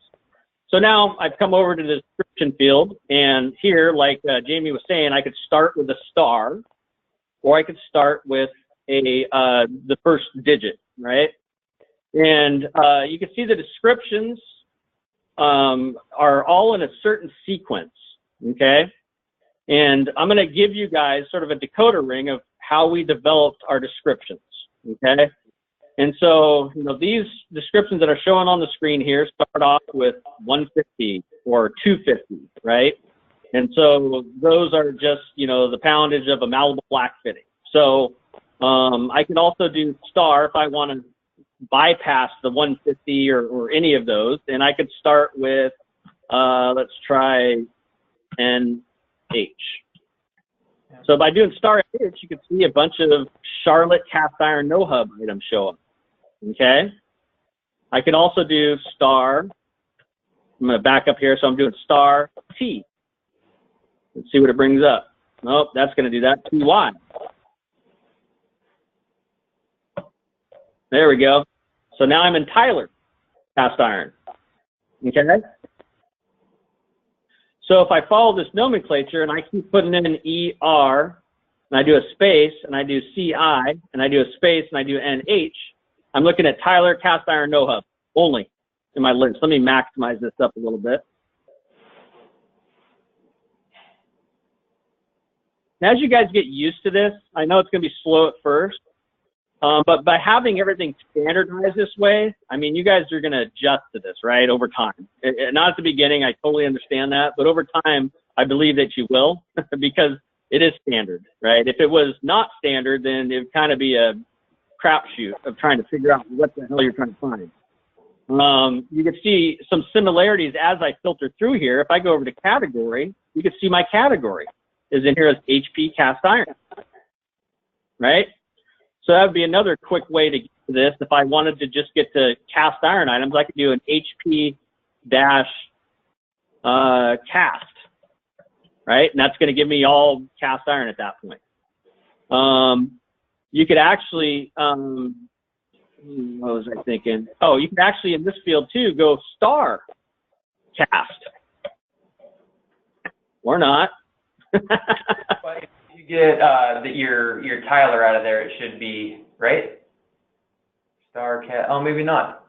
S1: So now I've come over to the description field, and here, like Jamie was saying, I could start with a star, or I could start with the first digit, right? And you can see the descriptions are all in a certain sequence, okay? And I'm going to give you guys sort of a decoder ring of how we developed our descriptions, okay? And so, these descriptions that are showing on the screen here start off with 150 or 250, right? And so those are just, the poundage of a Malibu black fitting. So I can also do star if I want to bypass the 150 or any of those, and I could start with, let's try NH. So by doing star NH, you can see a bunch of Charlotte cast iron no hub items show up. Okay. I can also do star. I'm going to back up here, so I'm doing star T. Let's see what it brings up. Nope, that's going to do that. TY. There we go. So now I'm in Tyler cast iron. Okay. So if I follow this nomenclature and I keep putting in ER, and I do a space, and I do CI, and I do a space, and I do NH, I'm looking at Tyler cast iron no hub only in my list. Let me maximize this up a little bit. Now, as you guys get used to this, I know it's going to be slow at first, but by having everything standardized this way, I mean, you guys are going to adjust to this, right, over time. Not at the beginning, I totally understand that, but over time, I believe that you will, because it is standard, right? If it was not standard, then it would kind of be a crapshoot of trying to figure out what the hell you're trying to find. You can see some similarities as I filter through here. If I go over to category, you can see my category is in here as HP cast iron, right? So that would be another quick way to get to this. If I wanted to just get to cast iron items, I could do an HP dash cast, right? And that's going to give me all cast iron at that point. You could actually, what was I thinking? Oh, you could actually in this field too go star cast, or not.
S3: But if you get your Tyler out of there, it should be right. Star cast. Oh, maybe not.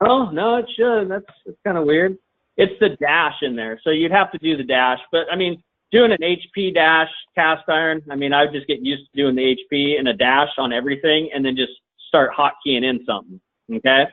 S1: Oh no, it should. That's kind of weird. It's the dash in there, so you'd have to do the dash. But I mean, doing an HP dash cast iron, I mean, I would just get used to doing the HP and a dash on everything and then just start hotkeying in something, okay?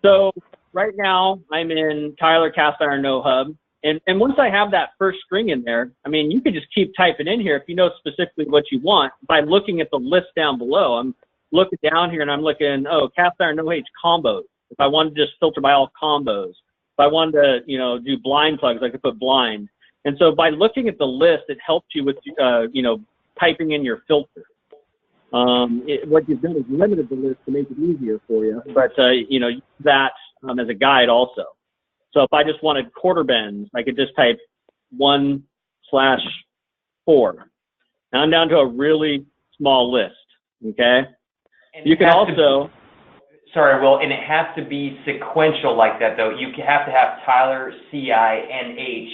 S1: So right now I'm in Tyler cast iron no hub. And once I have that first string in there, I mean, you could just keep typing in here if you know specifically what you want by looking at the list down below. I'm looking down here and I'm looking, oh, cast iron no H combos. If I wanted to just filter by all combos. If I wanted to, do blind plugs, I could put blind. And so by looking at the list, it helps you with, typing in your filter. What you've done is limited the list to make it easier for you, but, use that as a guide also. So if I just wanted quarter bends, I could just type 1/4. Now I'm down to a really small list, okay?
S3: And
S1: you can also...
S3: Sorry, Will, and it has to be sequential like that, though. You have to have Tyler, CI, and H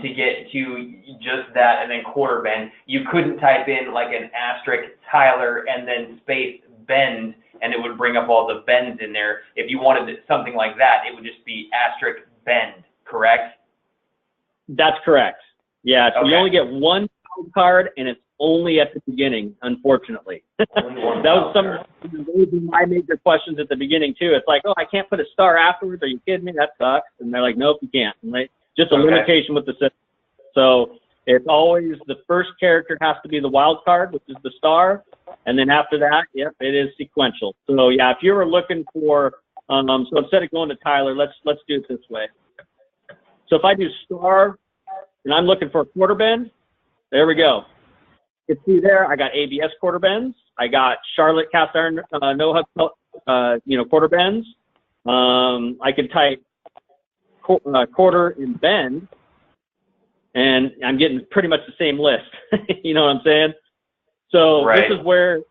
S3: to get to just that and then quarter bend. You couldn't type in like an asterisk Tyler and then space bend, and it would bring up all the bends in there. If you wanted something like that, it would just be asterisk bend, correct? That's correct. Yeah, so okay. You only get one card, and it's only at the beginning, unfortunately. That was some of my major questions at the beginning, too. It's like, oh, I can't put a star afterwards. Are you kidding me? That sucks. And they're like, nope, you can't. Right? Just a limitation with the system. So
S1: It's always the first character has to be the wild card, which is the star, and then after that, yep, it is sequential. So yeah, if you were looking for, so instead of going to Tyler, let's do it this way. So if I do star, and I'm looking for a quarter bend, there we go. You can see there, I got ABS quarter bends. I got Charlotte cast iron no hub, quarter bends. I can type quarter and bend, and I'm getting pretty much the same list. You know what I'm saying? So This is where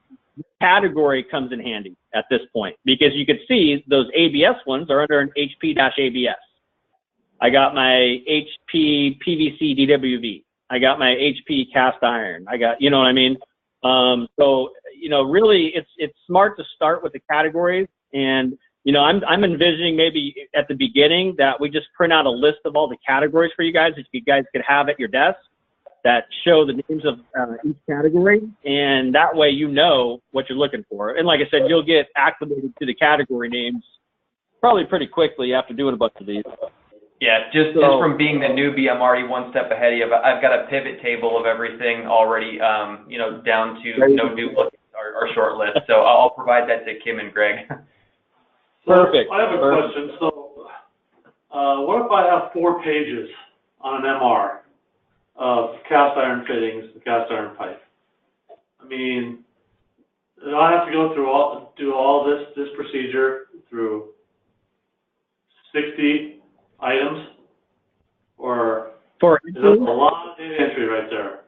S1: category comes in handy at this point, because you can see those ABS ones are under an HP-ABS. I got my HP PVC DWV. I got my HP cast iron. I got, you know what I mean? So, really it's smart to start with the categories. And, I'm envisioning maybe at the beginning that we just print out a list of all the categories for you guys that you guys could have at your desk that show the names of each category. And that way, what you're looking for. And like I said, you'll get acclimated to the category names probably pretty quickly after doing a bunch of these.
S3: Yeah, just from being the newbie, I'm already one step ahead of you. I've got a pivot table of everything already, down to no duplicates or short list. So I'll provide that to Kim and Greg.
S1: Perfect.
S4: I have a question. So what if I have 4 pages on an MR of cast iron fittings and cast iron pipe? I mean, do I have to go through do all this procedure through 60 items, or is that a lot of data entry right there?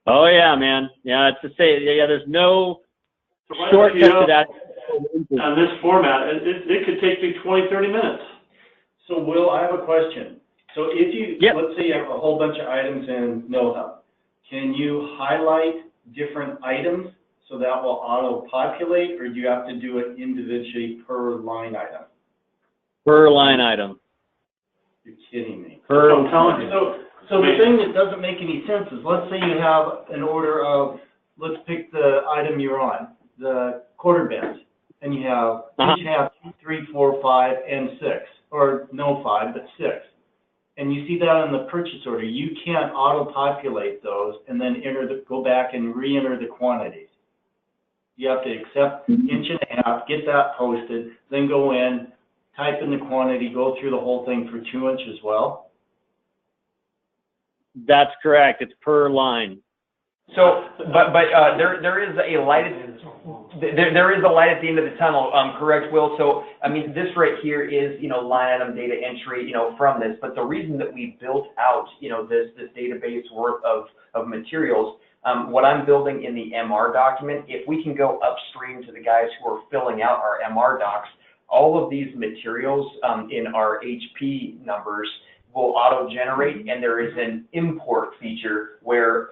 S1: Oh yeah, man. Yeah, it's to say, there's no shortcut to that.
S4: On this format, it could take me 20, 30 minutes.
S2: So Will, I have a question. So if you, let's say you have a whole bunch of items in NoHub, can you highlight different items so that will auto-populate, or do you have to do it individually per line item?
S1: Per line item.
S2: You're kidding me.
S4: I'm telling you.
S2: So the thing that doesn't make any sense is, let's say you have an order of, let's pick the item you're on, the quarter bends, and you have, you should have 2, 3, 4, 5, and 6, or no 5, but 6. And you see that in the purchase order. You can't auto-populate those and then go back and re-enter the quantities. You have to accept 1.5 inches, get that posted, then go in, type in the quantity, go through the whole thing for 2 inches as well?
S1: That's correct. It's per line.
S3: So, but there is a light. There is a light at the end of the tunnel. Correct, Will. So, I mean, this right here is line item data entry from this. But the reason that we built out this database worth of materials, what I'm building in the MR document, if we can go upstream to the guys who are filling out our MR docs, all of these materials in our HP numbers will auto-generate, and there is an import feature where,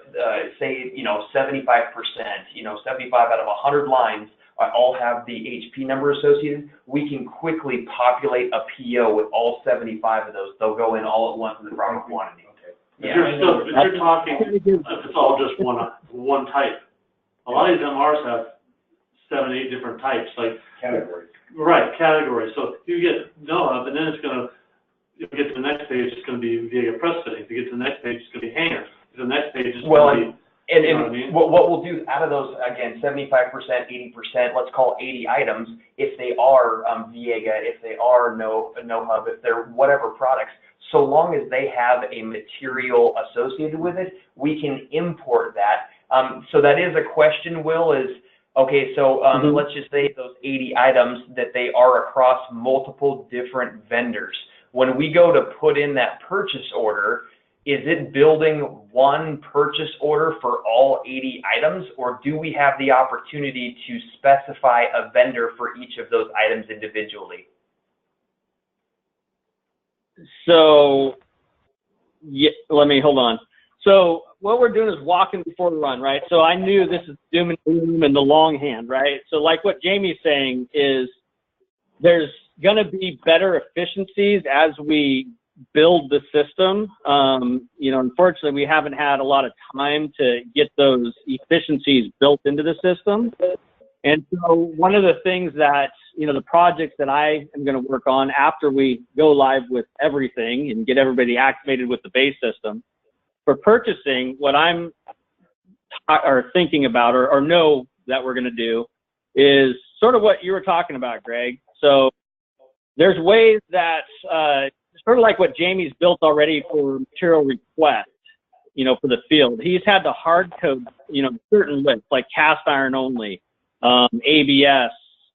S3: say, 75%, 75 out of 100 lines all have the HP number associated. We can quickly populate a PO with all 75 of those. They'll go in all at once in the proper quantity.
S2: Okay.
S4: If you're talking, if it's all just one type. A lot of these MRs have 7, 8 different types, like
S2: Categories.
S4: Right, categories. So if you get NoHub, and then it's going to, you get to the next page, it's going to be via press fitting. If you get to the next page, it's going to be hangers. The next page is going to be,
S3: what we'll do out of those, again, 75%, 80%, let's call 80 items, if they are Viega, if they are NoHub, if they're whatever products, so long as they have a material associated with it, we can import that. So that is a question, Will, is, okay, so let's just say those 80 items that they are across multiple different vendors. When we go to put in that purchase order, is it building one purchase order for all 80 items, or do we have the opportunity to specify a vendor for each of those items individually?
S1: So, hold on. So what we're doing is walking before the run, right? So I knew this is doom and gloom and the long hand, right? So like what Jamie's saying is there's going to be better efficiencies as we build the system. Unfortunately, we haven't had a lot of time to get those efficiencies built into the system. And so one of the things that, the projects that I am going to work on after we go live with everything and get everybody activated with the base system for purchasing, what I'm thinking about or know that we're going to do is sort of what you were talking about, Greg. So there's ways that sort of like what Jamie's built already for material request, you know, for the field. He's had to hard code, you know, certain lists like cast iron only, ABS,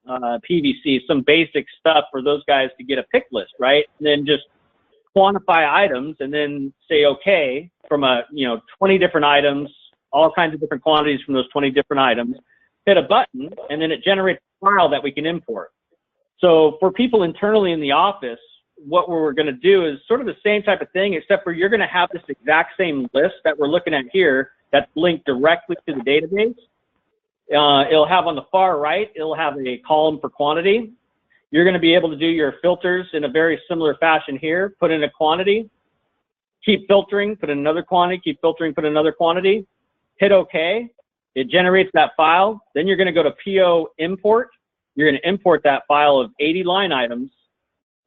S1: PVC, some basic stuff for those guys to get a pick list, right? And then just quantify items and then say, okay, from 20 different items, all kinds of different quantities from those 20 different items, hit a button, and then it generates a file that we can import. So for people internally in the office, what we're going to do is sort of the same type of thing, except for you're going to have this exact same list that we're looking at here that's linked directly to the database. It'll have on the far right, it'll have a column for quantity. You're going to be able to do your filters in a very similar fashion here. Put in a quantity, keep filtering, put in another quantity, keep filtering, put in another quantity. Hit OK. It generates that file. Then you're going to go to PO import. You're going to import that file of 80 line items,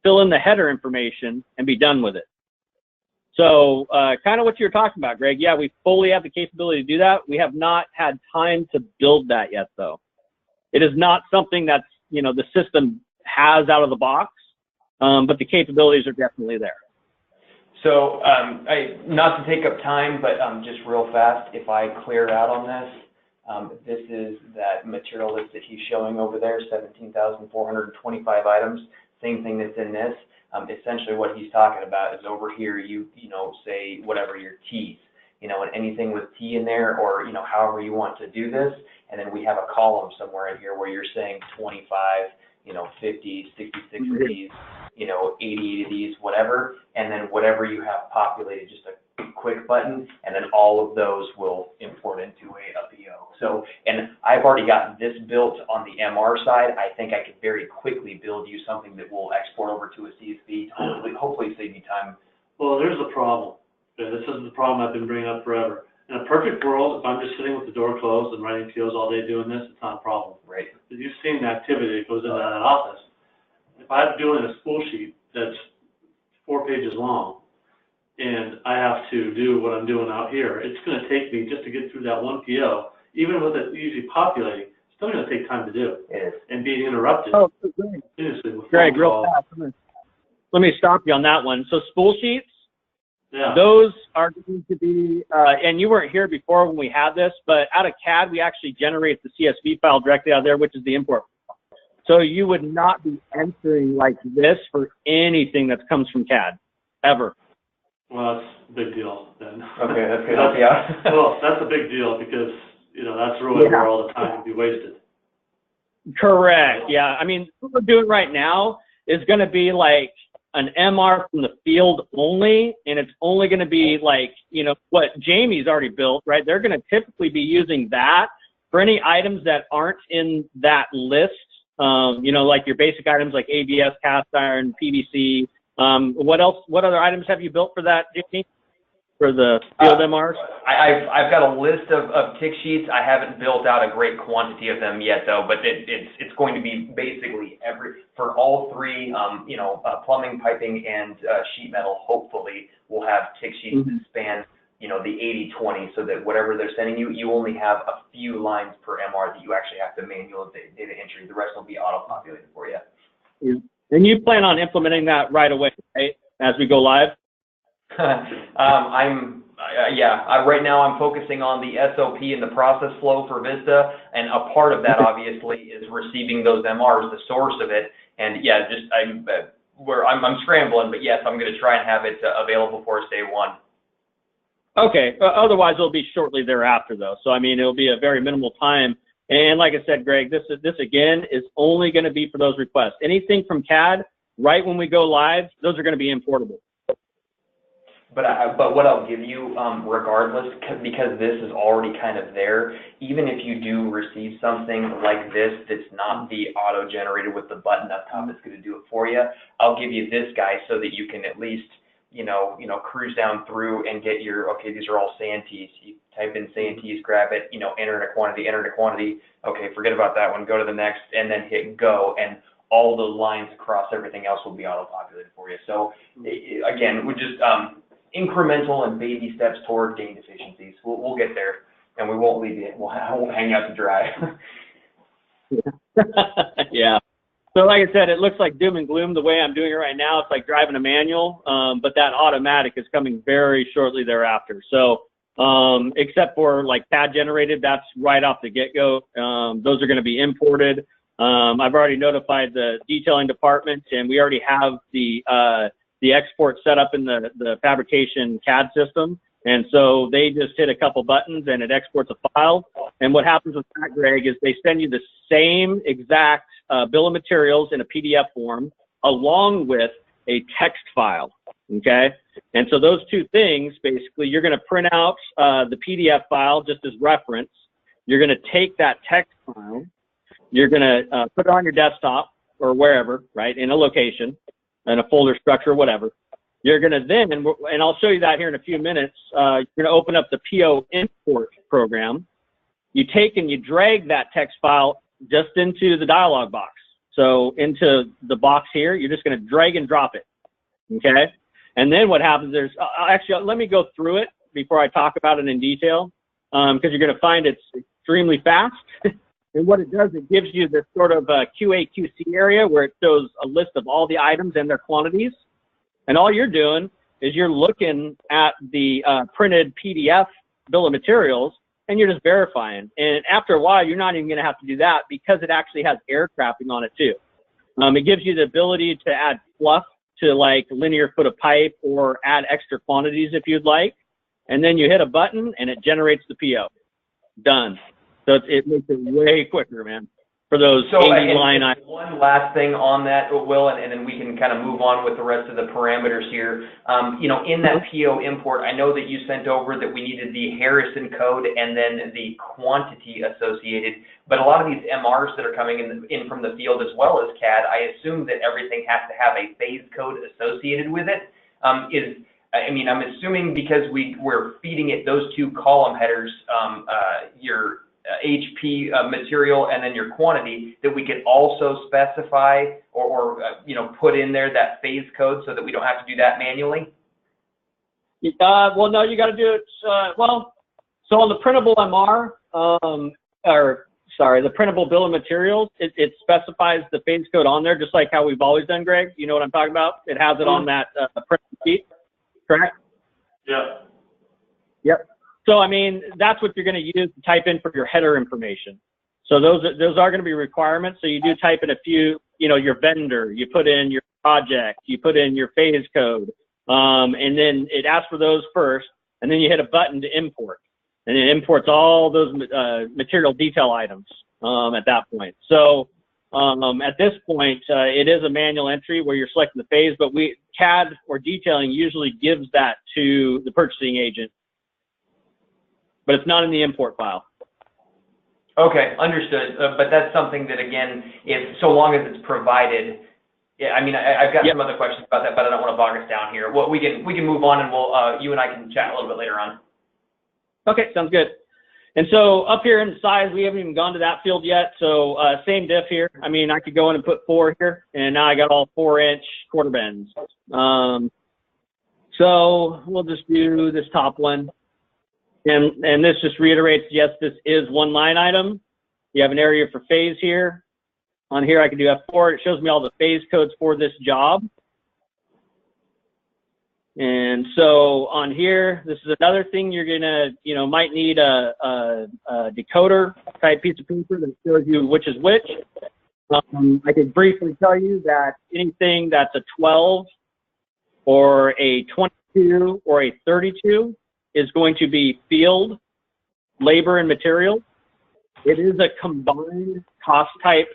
S1: fill in the header information, and be done with it. So kind of what you're talking about, Greg. Yeah, we fully have the capability to do that. We have not had time to build that yet, though. It is not something that's, you know, the system has out of the box, but the capabilities are definitely there.
S3: So not to take up time, but just real fast, if I clear out on this is that material list that he's showing over there, 17,425 items. Same thing that's in this. Essentially what he's talking about is over here, you know, say whatever your T's, you know, and anything with T in there, or, you know, however you want to do this. And then we have a column somewhere in here where you're saying 25, you know, 50, 66 of these, you know, 80 of these, whatever. And then whatever you have populated, just a quick button, and then all of those will import into a PO. So, and I've already got this built on the MR side. I think I could very quickly build you something that will export over to a CSV to hopefully save you time.
S4: Well, there's a problem. Okay, this is the problem I've been bringing up forever. In a perfect world, if I'm just sitting with the door closed and writing POs all day doing this, it's not a problem.
S3: Right.
S4: Because you've seen the activity that goes into that office. If I'm doing a spool sheet that's 4 pages long, and I have to do what I'm doing out here, it's going to take me just to get through that one PO, even with it usually populating, it's still going to take time to do.
S3: It is.
S4: And being interrupted.
S1: Oh,
S4: Greg,
S1: real fast. Let me stop you on that one. So spool sheets,
S4: yeah,
S1: those are going to be, and you weren't here before when we had this, but out of CAD, we actually generate the CSV file directly out of there, which is the import. So you would not be entering like this for anything that comes from CAD, ever.
S4: Well, that's a big deal then.
S3: Okay, that's good. Yeah.
S4: Well, that's a big deal because, you know, that's really where all the time can be wasted.
S1: Correct. Yeah. I mean, what we're doing right now is going to be like an MR from the field only, and it's only going to be like, you know, what Jamie's already built, right? They're going to typically be using that for any items that aren't in that list. You know, like your basic items like ABS, cast iron, PVC. What else? What other items have you built for that, Jamie? For the field MRs?
S3: I've got a list of tick sheets. I haven't built out a great quantity of them yet, though. But it's going to be basically for all three. You know, plumbing, piping, and sheet metal. Hopefully, we'll have tick sheets that span, you know, the 80/20, so that whatever they're sending you, you only have a few lines per MR that you actually have to manual data entry. The rest will be auto-populated for you.
S1: Yeah. And you plan on implementing that right away, right, as we go live?
S3: Right now I'm focusing on the SOP and the process flow for Vista, and a part of that obviously is receiving those MRs, the source of it. And yeah, I'm scrambling, but yes, I'm going to try and have it available for us day one.
S1: Okay. Otherwise, it'll be shortly thereafter, though. So I mean, it'll be a very minimal time. And like I said, Greg, this again is only going to be for those requests. Anything from CAD, right when we go live, those are going to be importable.
S3: But what I'll give you, regardless, because this is already kind of there, even if you do receive something like this that's not the auto-generated with the button up top that's going to do it for you, I'll give you this guy so that you can at least, you know, cruise down through and get your, okay, these are all Santees. You type in Santees, grab it, you know, enter in a quantity. Okay, forget about that one, go to the next, and then hit go, and all the lines across everything else will be auto-populated for you. So, again, we just, incremental and baby steps toward gain efficiencies. We'll get there, and we won't leave it. We'll hang out to dry.
S1: Yeah. So like I said, it looks like doom and gloom the way I'm doing it right now. It's like driving a manual, but that automatic is coming very shortly thereafter. So except for like pad generated, that's right off the get-go. Those are going to be imported. I've already notified the detailing department, and we already have the export set up in the fabrication CAD system. And so they just hit a couple buttons and it exports a file. And what happens with that, Greg, is they send you the same exact bill of materials in a PDF form along with a text file, okay? And so those two things, basically, you're going to print out the PDF file just as reference. You're going to take that text file. You're going to put it on your desktop or wherever, right, in a location, in a folder structure, whatever. You're going to then, and I'll show you that here in a few minutes, you're going to open up the PO import program. You take and you drag that text file just into the dialog box. So into the box here, you're just going to drag and drop it, okay? And then what happens, actually, let me go through it before I talk about it in detail, because you're going to find it's extremely fast. And what it does, it gives you this sort of QA, QC area where it shows a list of all the items and their quantities. And all you're doing is you're looking at the printed PDF bill of materials, and you're just verifying. And after a while, you're not even going to have to do that because it actually has air trapping on it too. It gives you the ability to add fluff to like linear foot of pipe or add extra quantities if you'd like. And then you hit a button and it generates the PO. Done. So it makes it way quicker, man. For those 80 line items.
S3: One last thing on that, Will, and then we can kind of move on with the rest of the parameters here. You know, in that PO import, I know that you sent over that we needed the Harrison code and then the quantity associated. But a lot of these MRs that are coming in from the field as well as CAD, I assume that everything has to have a phase code associated with it. I'm assuming because we're feeding it those two column headers, your HP material and then your quantity, that we could also specify or put in there that phase code so that we don't have to do that manually?
S1: Well, no, you got to do it. So on the printable MR, the printable bill of materials, it specifies the phase code on there, just like how we've always done, Greg. You know what I'm talking about? It has it on that print sheet, correct?
S4: Yeah.
S1: Yep. So, I mean, that's what you're going to use to type in for your header information. So those are going to be requirements. So you do type in a few, your vendor, you put in your project, you put in your phase code, and then it asks for those first, and then you hit a button to import. And it imports all those material detail items at that point. So at this point, it is a manual entry where you're selecting the phase, but CAD or detailing usually gives that to the purchasing agent. But it's not in the import file.
S3: Okay, understood. But that's something that, again, so long as it's provided. Yeah, I mean, I've got some other questions about that, but I don't want to bog us down here. Well, we can move on, and you and I can chat a little bit later on. Okay,
S1: sounds good. And so up here in the size, we haven't even gone to that field yet. So same diff here. I mean, I could go in and put 4 here, and now I got all 4-inch quarter bends. So we'll just do this top one. And this just reiterates, yes, this is one line item. You have an area for phase here. On here, I can do F4. It shows me all the phase codes for this job. And so on here, this is another thing you're gonna, might need a decoder type piece of paper that shows you which is which. I could briefly tell you that anything that's a 12 or a 22 or a 32 is going to be field, labor, and material. It is a combined cost type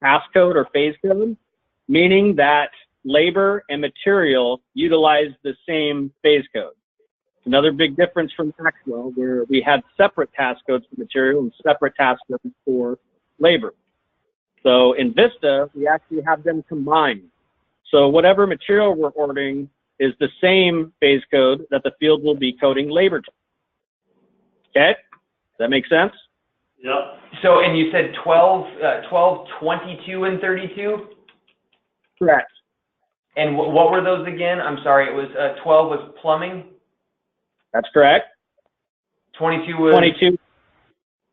S1: passcode or phase code, meaning that labor and material utilize the same phase code. Another big difference from WorkFlow, where we had separate task codes for material and separate task codes for labor. So in Vista, we actually have them combined. So whatever material we're ordering is the same phase code that the field will be coding labor to. Okay? Does that make sense?
S4: Yep.
S3: So, and you said 12, 22, and 32?
S1: Correct.
S3: And what were those again? I'm sorry, it was 12 was plumbing,
S1: That's correct.
S3: 22 was
S1: 22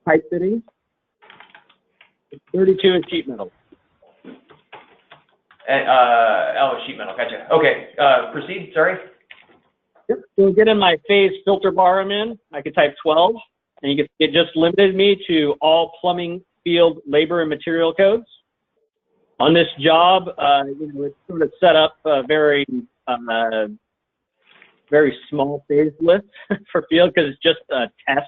S1: pipe fitting. 32 is sheet metal.
S3: sheet metal. Gotcha. Okay, proceed. Sorry.
S1: Yep. So get in my phase filter bar I'm in. I could type 12, and it just limited me to all plumbing field labor and material codes. On this job, it's sort of set up a very small phase list for field because it's just a test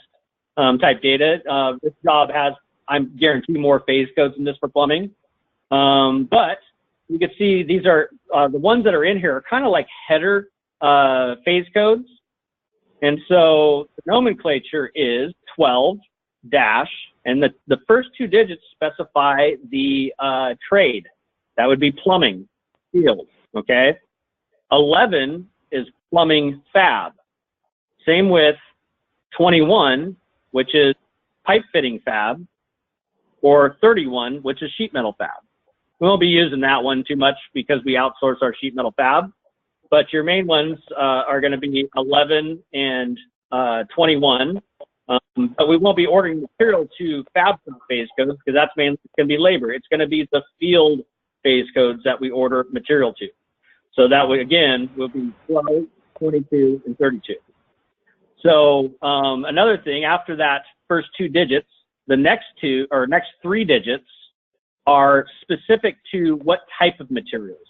S1: type data. This job has, I'm guaranteed, more phase codes than this for plumbing. But you can see these are the ones that are in here are kind of like header phase codes. And so the nomenclature is 12 dash, and the first two digits specify the trade. That would be plumbing field, okay? 11 is plumbing fab. Same with 21, which is pipe fitting fab, or 31, which is sheet metal fab. We won't be using that one too much because we outsource our sheet metal fab, but your main ones are going to be 11 and 21. But we won't be ordering material to fab phase codes because that's mainly going to be labor. It's going to be the field phase codes that we order material to. So that way, again, will be 12, 22, and 32. So another thing, after that first two digits, the next three digits are specific to what type of materials.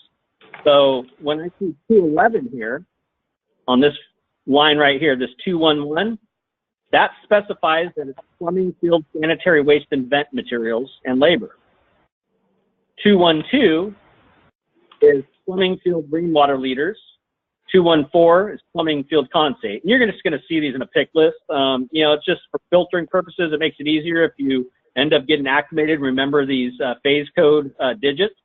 S1: So when I see 211 here, on this line right here, this 211, that specifies that it's plumbing, field, sanitary waste, and vent materials and labor. 212 is plumbing, field, rainwater leaders. 214 is plumbing, field, condensate. And you're just going to see these in a pick list. It's just for filtering purposes. It makes it easier if you end up getting acclimated. Remember these phase code digits.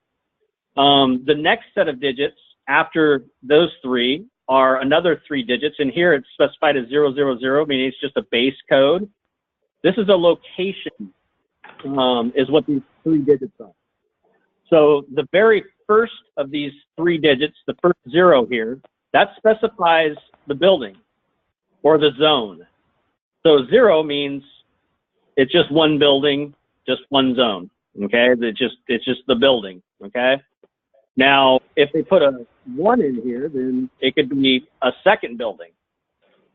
S1: The next set of digits after those three are another three digits, and here it's specified as 000, meaning it's just a base code. This is a location, is what these three digits are. So the very first of these three digits, the first 0 here, that specifies the building or the zone. So 0 means it's just one building, just one zone. Okay, it's just the building. Okay. Now, if they put a 1 in here, then it could be a second building.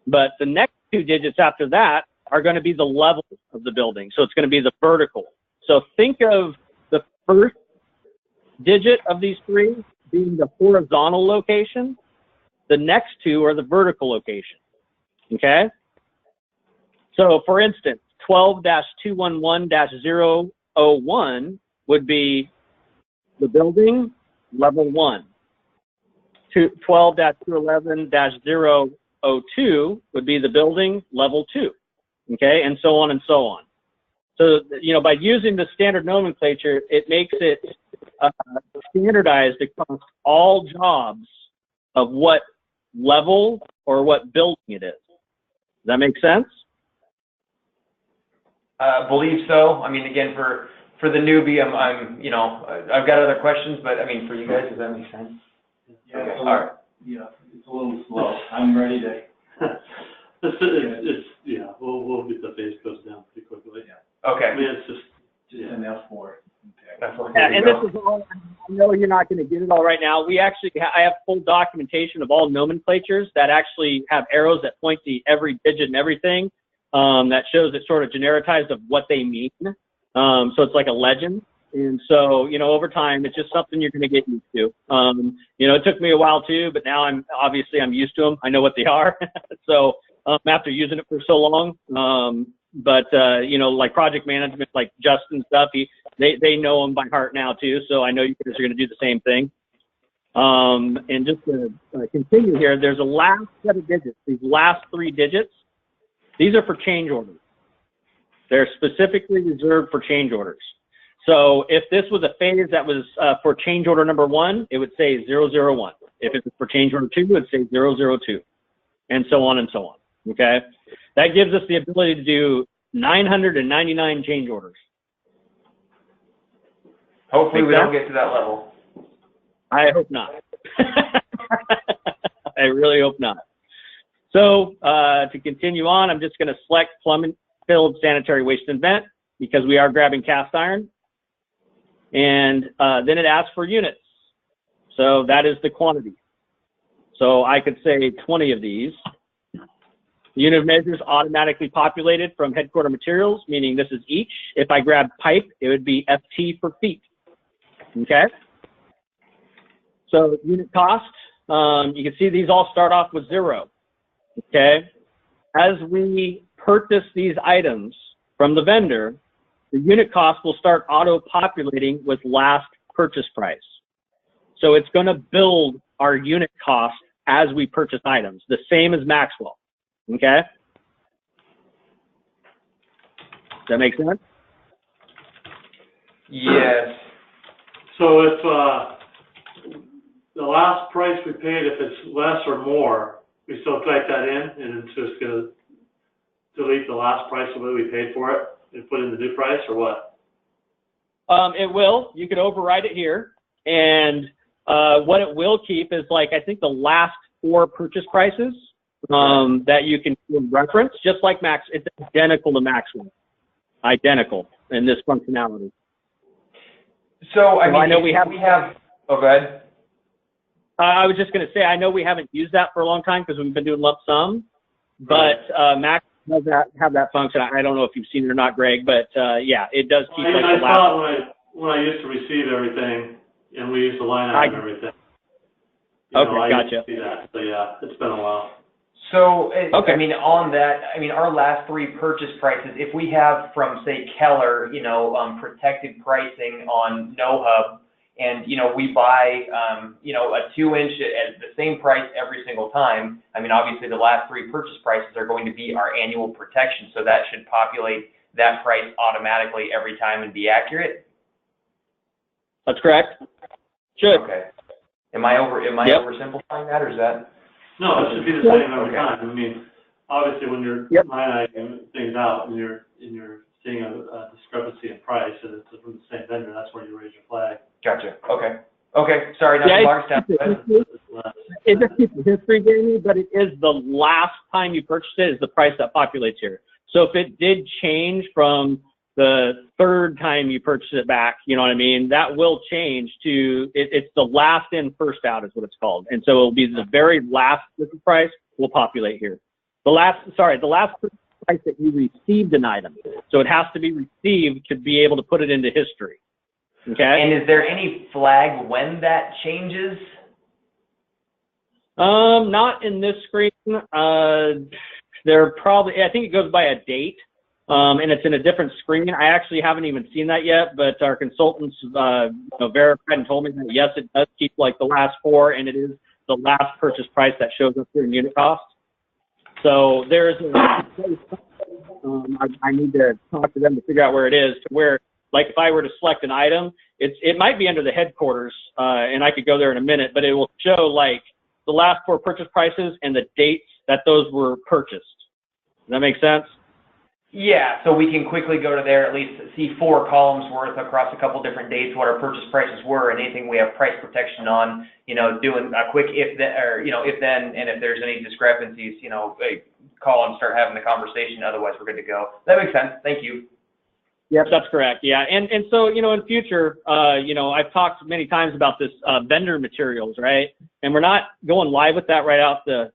S1: But the next two digits after that are going to be the level of the building. So it's going to be the vertical. So think of the first digit of these three being the horizontal location. The next two are the vertical location. Okay? So, for instance, 12-211-001 would be the building, level 1. 12-211-002 would be the building, level 2. Okay, and so on and so on. So, by using the standard nomenclature, it makes it standardized across all jobs of what level or what building it is. Does that make sense?
S3: Believe so. I mean, again, for the newbie, I've got other questions, but I mean, for you guys, does that make sense?
S2: Yeah,
S3: okay. All right.
S2: Yeah, it's a little slow. I'm ready to.
S4: We'll get the phase codes down pretty quickly.
S2: Yeah.
S3: Okay.
S4: I mean, it's just
S2: an F4.
S1: Yeah, and this is all, I know you're not going to get it all right now. We actually, I have full documentation of all nomenclatures that actually have arrows that point to every digit and everything. That shows it sort of genericized of what they mean. So it's like a legend. And so, over time, it's just something you're going to get used to. It took me a while too, but now I'm used to them. I know what they are. So after using it for so long, like project management, like Justin stuff, they know them by heart now too. So I know you guys are going to do the same thing. And just to continue here, there's a last set of digits. These last three digits, these are for change orders. They're specifically reserved for change orders. So if this was a phase that was for change order number 1, it would say 001. If it was for change order 2, it would say 002, and so on and so on. Okay, that gives us the ability to do 999 change orders.
S3: Hopefully we don't get to that level.
S1: I hope not. I really hope not. So to continue on, I'm just going to select plum-filled sanitary waste and vent because we are grabbing cast iron. And then it asks for units. So that is the quantity. So I could say 20 of these. The unit of measure is automatically populated from headquarter materials, meaning this is each. If I grab pipe, it would be FT for feet. Okay? So unit cost, you can see these all start off with 0. Okay? As we purchase these items from the vendor, the unit cost will start auto-populating with last purchase price. So it's going to build our unit cost as we purchase items, the same as Maxwell. Okay? Does that make sense?
S3: Yes.
S4: So if the last price we paid, if it's less or more, we still type that in, and it's just going to delete the last price of what we paid for it and put in the new price, or what?
S1: It will. You could override it here, and what it will keep is, like, I think the last 4 purchase prices that you can reference, just like Max. It's identical to Maxwell, identical in this functionality.
S3: So I mean,
S1: know we have.
S3: Oh, go ahead.
S1: I was just going to say, I know we haven't used that for a long time because we've been doing lump sum, but Max does have that function. I don't know if you've seen it or not, Greg, but yeah, it does keep like the last.
S4: I saw when I used to receive everything, and we used to line item everything.
S1: Okay, gotcha.
S4: Used to see that. So yeah, it's been a while.
S3: So,
S1: okay.
S3: I mean, on that, I mean, our last 3 purchase prices, if we have from, say, Keller, protected pricing on No Hub, and, we buy, a 2-inch at the same price every single time, I mean, obviously the last 3 purchase prices are going to be our annual protection, so that should populate that price automatically every time and be accurate?
S1: That's correct. Should.
S3: Okay. Am I oversimplifying that, or is that?
S4: No, it should be the same every time. I mean, obviously when you're line item things out and you're seeing a discrepancy in price and it's from the same vendor, that's where you raise your flag.
S3: Gotcha. Okay. Okay. Sorry, not to box down.
S1: It just keeps the history, Jamie, but it is the last time you purchased it is the price that populates here. So if it did change from the 3rd time you purchase it back, you know what I mean? That will change to, it's the last in, first out is what it's called. And so it'll be the very last price will populate here. The last price that you received an item. So it has to be received to be able to put it into history. Okay?
S3: And is there any flag when that changes?
S1: Not in this screen. There probably, I think it goes by a date. And it's in a different screen. I actually haven't even seen that yet, but our consultants verified and told me that yes, it does keep like the last 4, and it is the last purchase price that shows up here in unit cost. So there's I need to talk to them to figure out where it is, to where, like, if I were to select an item, it might be under the headquarters, and I could go there in a minute, but it will show like the last 4 purchase prices and the dates that those were purchased. Does that make sense?
S3: Yeah, so we can quickly go to there, at least see 4 columns worth across a couple different dates, what our purchase prices were, and anything we have price protection on, doing a quick if then, or, if then, and if there's any discrepancies, call and start having the conversation. Otherwise, we're good to go. That makes sense. Thank you.
S1: Yep, that's correct. Yeah, and so, in future, I've talked many times about this vendor materials, right? And we're not going live with that right off the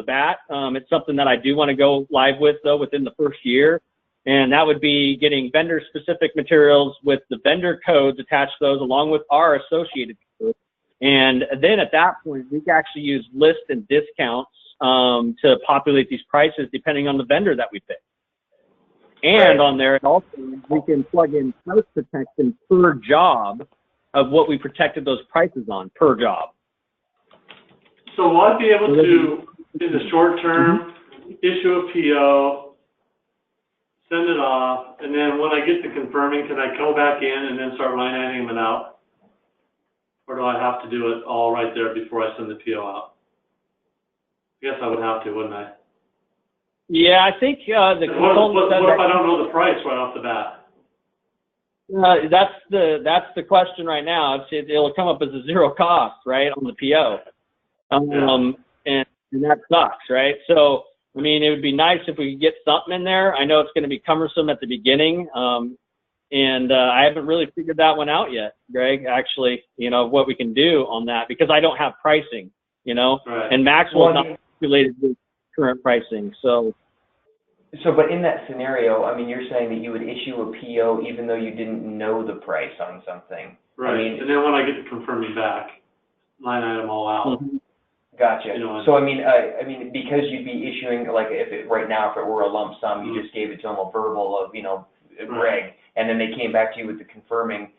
S1: bat. It's something that I do want to go live with, though, within the first year, and that would be getting vendor-specific materials with the vendor codes attached to those, along with our associated codes. And then at that point, we can actually use lists and discounts to populate these prices depending on the vendor that we pick. And on there, also, we can plug in price protection per job of what we protected those prices on per job.
S4: So will I be able to, in the short term, issue a PO, send it off, and then when I get to confirming, can I go back in and then start line iteming them out? Or do I have to do it all right there before I send the PO out? I guess I would have to, wouldn't I?
S1: Yeah, I think the consultant said
S4: what if I don't know the price right off the bat?
S1: That's the question right now. It'll come up as a zero cost, right, on the PO, and that sucks, right? So, I mean, it would be nice if we could get something in there. I know it's going to be cumbersome at the beginning, and I haven't really figured that one out yet, Greg. Actually, what we can do on that, because I don't have pricing,
S4: Right.
S1: and Maxwell's not calculated with current pricing, so.
S3: So, but in that scenario, I mean, you're saying that you would issue a PO even though you didn't know the price on something.
S4: Right.
S3: I mean,
S4: and then when I get the confirming back, line item all out.
S1: Mm-hmm.
S3: Gotcha.
S4: So
S3: I mean, because you'd be issuing, like, right now, if it were a lump sum, you just gave it to them a verbal of, Greg, and then they came back to you with the confirming,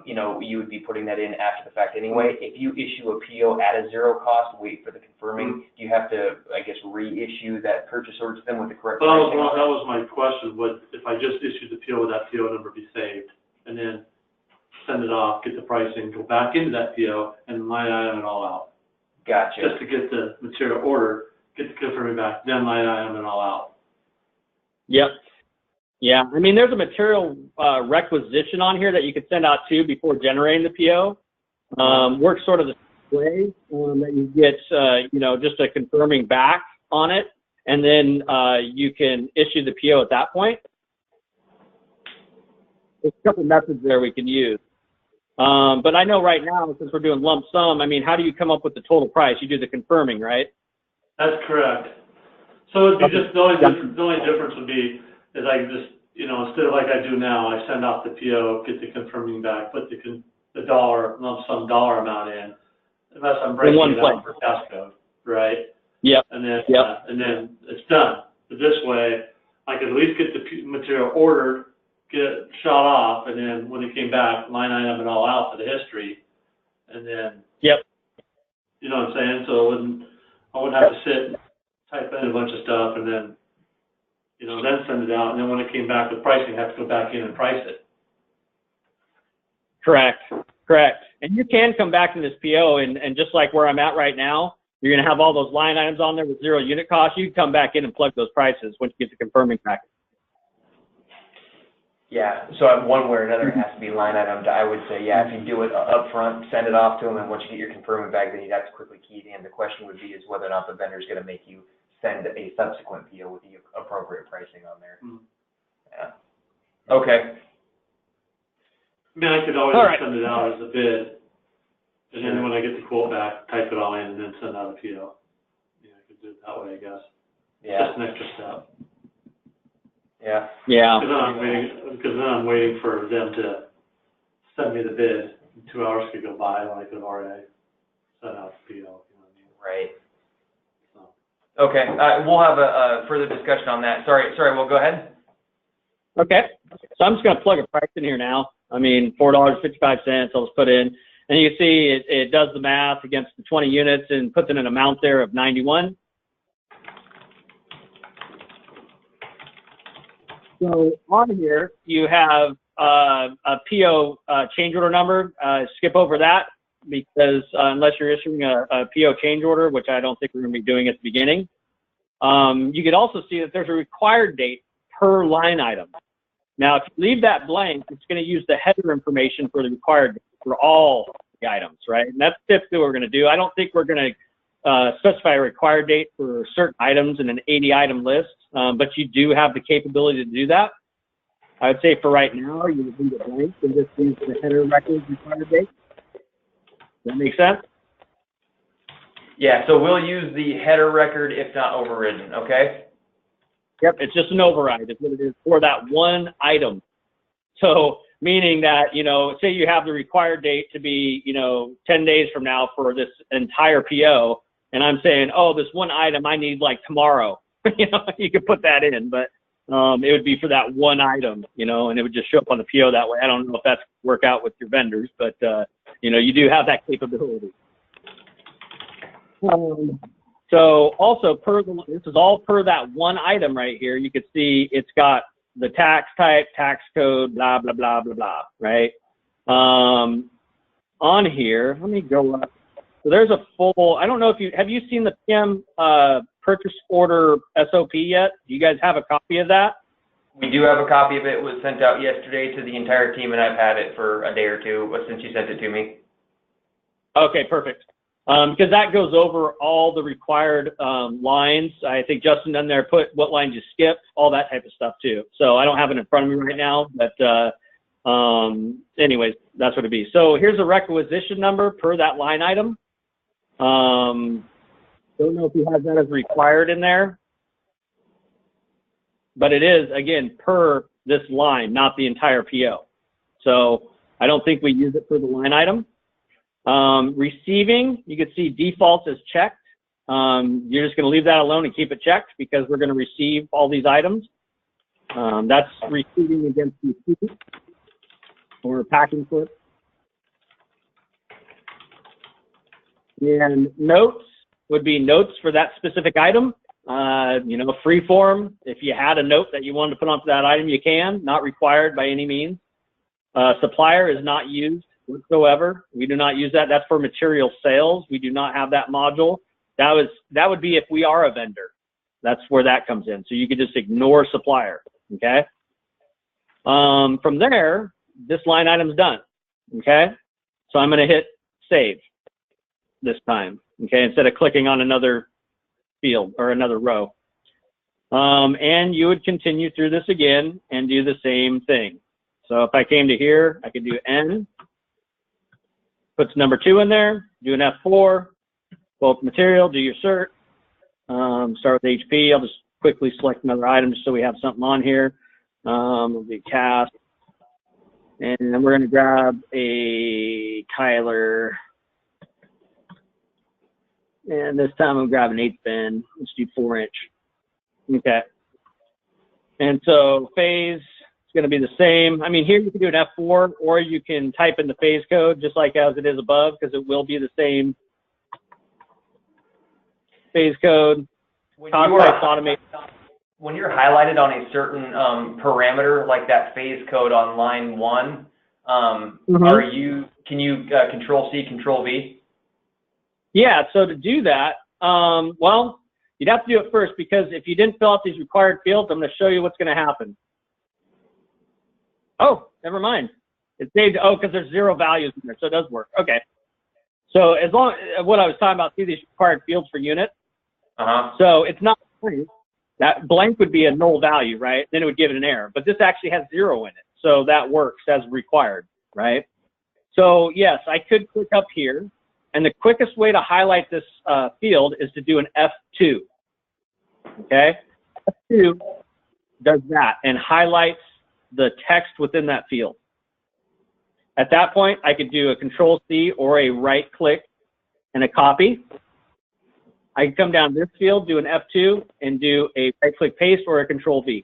S3: you would be putting that in after the fact anyway. If you issue a PO at a zero cost, wait for the confirming, do you have to, I guess, reissue that purchase order to them with the correct pricing?
S4: That was my question. Would, if I just issued the PO, would that PO number be saved? And then send it off, get the pricing, go back into that PO, and line item it all out.
S3: Gotcha.
S4: Just to get the material order, get the confirming back, then line item it all out.
S1: Yep. Yeah, I mean, there's a material requisition on here that you could send out to before generating the PO. Works sort of the way that you get, just a confirming back on it, and then you can issue the PO at that point. There's a couple methods there we can use. But I know right now, since we're doing lump sum, I mean, how do you come up with the total price? You do the confirming, right?
S4: That's correct. So it'd be just, the only difference would be, is I just, instead of like I do now, I send off the PO, get the confirming back, put the lump sum dollar amount in, unless I'm breaking it out for passcode, right?
S1: Yep.
S4: And then it's done. But this way, I could at least get the material ordered, get it shot off, and then when it came back, line item it all out for the history, and then.
S1: Yep.
S4: You know what I'm saying? So I wouldn't have to sit and type in a bunch of stuff and then, then send it out, and then when it came back with pricing, I have to go back in and price it.
S1: Correct. And you can come back to this PO, and just like where I'm at right now, you're going to have all those line items on there with zero unit cost. You can come back in and plug those prices once you get the confirming back.
S3: Yeah, so one way or another, it has to be line item. I would say, if you do it up front, send it off to them, and once you get your confirming back, then you'd have to quickly key it in. The question would be is whether or not the vendor is going to make you send a subsequent PO with the appropriate pricing on there. Yeah. Okay.
S4: I mean, I could always send it out as a bid, and then when I get the quote back, type it all in, and then send out a PO. I could do it that way, I guess.
S3: Yeah.
S4: Just an extra step.
S3: Yeah.
S4: Because then I'm waiting for them to send me the bid. 2 hours could go by when I could have already sent out the PO. You know what I mean?
S3: Right.
S4: So.
S3: Okay. We'll have a further discussion on that. Sorry. We'll go ahead.
S1: Okay. So I'm just going to plug a price in here now. I mean, $4.55. I'll just put in, and you can see it does the math against the 20 units and puts in an amount there of 91. So on here, you have a PO change order number. Skip over that because unless you're issuing a PO change order, which I don't think we're going to be doing at the beginning, you could also see that there's a required date per line item. Now, if you leave that blank, it's going to use the header information for the required date for all the items, right? And that's typically what we're going to do. I don't think we're going to specify a required date for certain items in an 80-item list, but you do have the capability to do that. I would say for right now, you would leave it blank and just use the header records required date. Does that make sense?
S3: Yeah, so we'll use the header record if not overridden, okay?
S1: Yep, it's just an override is what it is for that one item. So meaning that, say you have the required date to be, 10 days from now for this entire PO, and I'm saying, oh, this one item I need like tomorrow. You could put that in, but it would be for that one item, and it would just show up on the PO that way. I don't know if that's work out with your vendors, but, you do have that capability. So also this is all per that one item right here. You can see it's got the tax type, tax code, blah, blah, blah, blah, blah, right? On here, let me go up. So there's a full, I don't know if have you seen the PM purchase order SOP yet? Do you guys have a copy of that?
S3: We do have a copy of it. It was sent out yesterday to the entire team, and I've had it for a day or two since you sent it to me.
S1: Okay, perfect. Because that goes over all the required lines. I think Justin down there put what lines you skip, all that type of stuff too. So I don't have it in front of me right now, but anyways, that's what it'd be. So here's a requisition number per that line item. Don't know if he has that as required in there, but it is, again, per this line, not the entire PO. So I don't think we use it for the line item. Receiving, you can see defaults as checked. You're just going to leave that alone and keep it checked because we're going to receive all these items. That's receiving against receipt or packing slip. And notes would be notes for that specific item. You know, free form. If you had a note that you wanted to put onto that item, you can. Not required by any means. Supplier is not used whatsoever. We do not use that. That's for material sales. We do not have that module. That would be if we are a vendor. That's where that comes in. So you could just ignore supplier. Okay. From there, this line item's done. Okay. So I'm going to hit save this time. Okay. Instead of clicking on another field or another row. And you would continue through this again and do the same thing. So if I came to here, I could do N, puts number 2 in there, do an F4, bulk material, do your cert, start with HP. I'll just quickly select another item just so we have something on here. It'll be cast. And we're going to grab a Kyler. And this time I'm grabbing 1/8 bend. Let's do 4-inch. Okay. And so phase is going to be the same. I mean, here you can do an F4 or you can type in the phase code just like as it is above because it will be the same phase code.
S3: When you're highlighted on a certain parameter, like that phase code on line 1, can you Control C, Control V?
S1: Yeah, so to do that, well, you'd have to do it first because if you didn't fill out these required fields, I'm going to show you what's going to happen. Oh, never mind. It saved, because there's 0 values in there, so it does work. Okay. So as long as what I was talking about, see these required fields for unit? So it's not free. That blank would be a null value, right? Then it would give it an error. But this actually has 0 in it, so that works as required, right? So yes, I could click up here, and the quickest way to highlight this field is to do an F2, okay? F2 does that and highlights the text within that field. At that point, I could do a Control C or a right click and a copy. I can come down this field, do an F2, and do a right click paste or a Control V.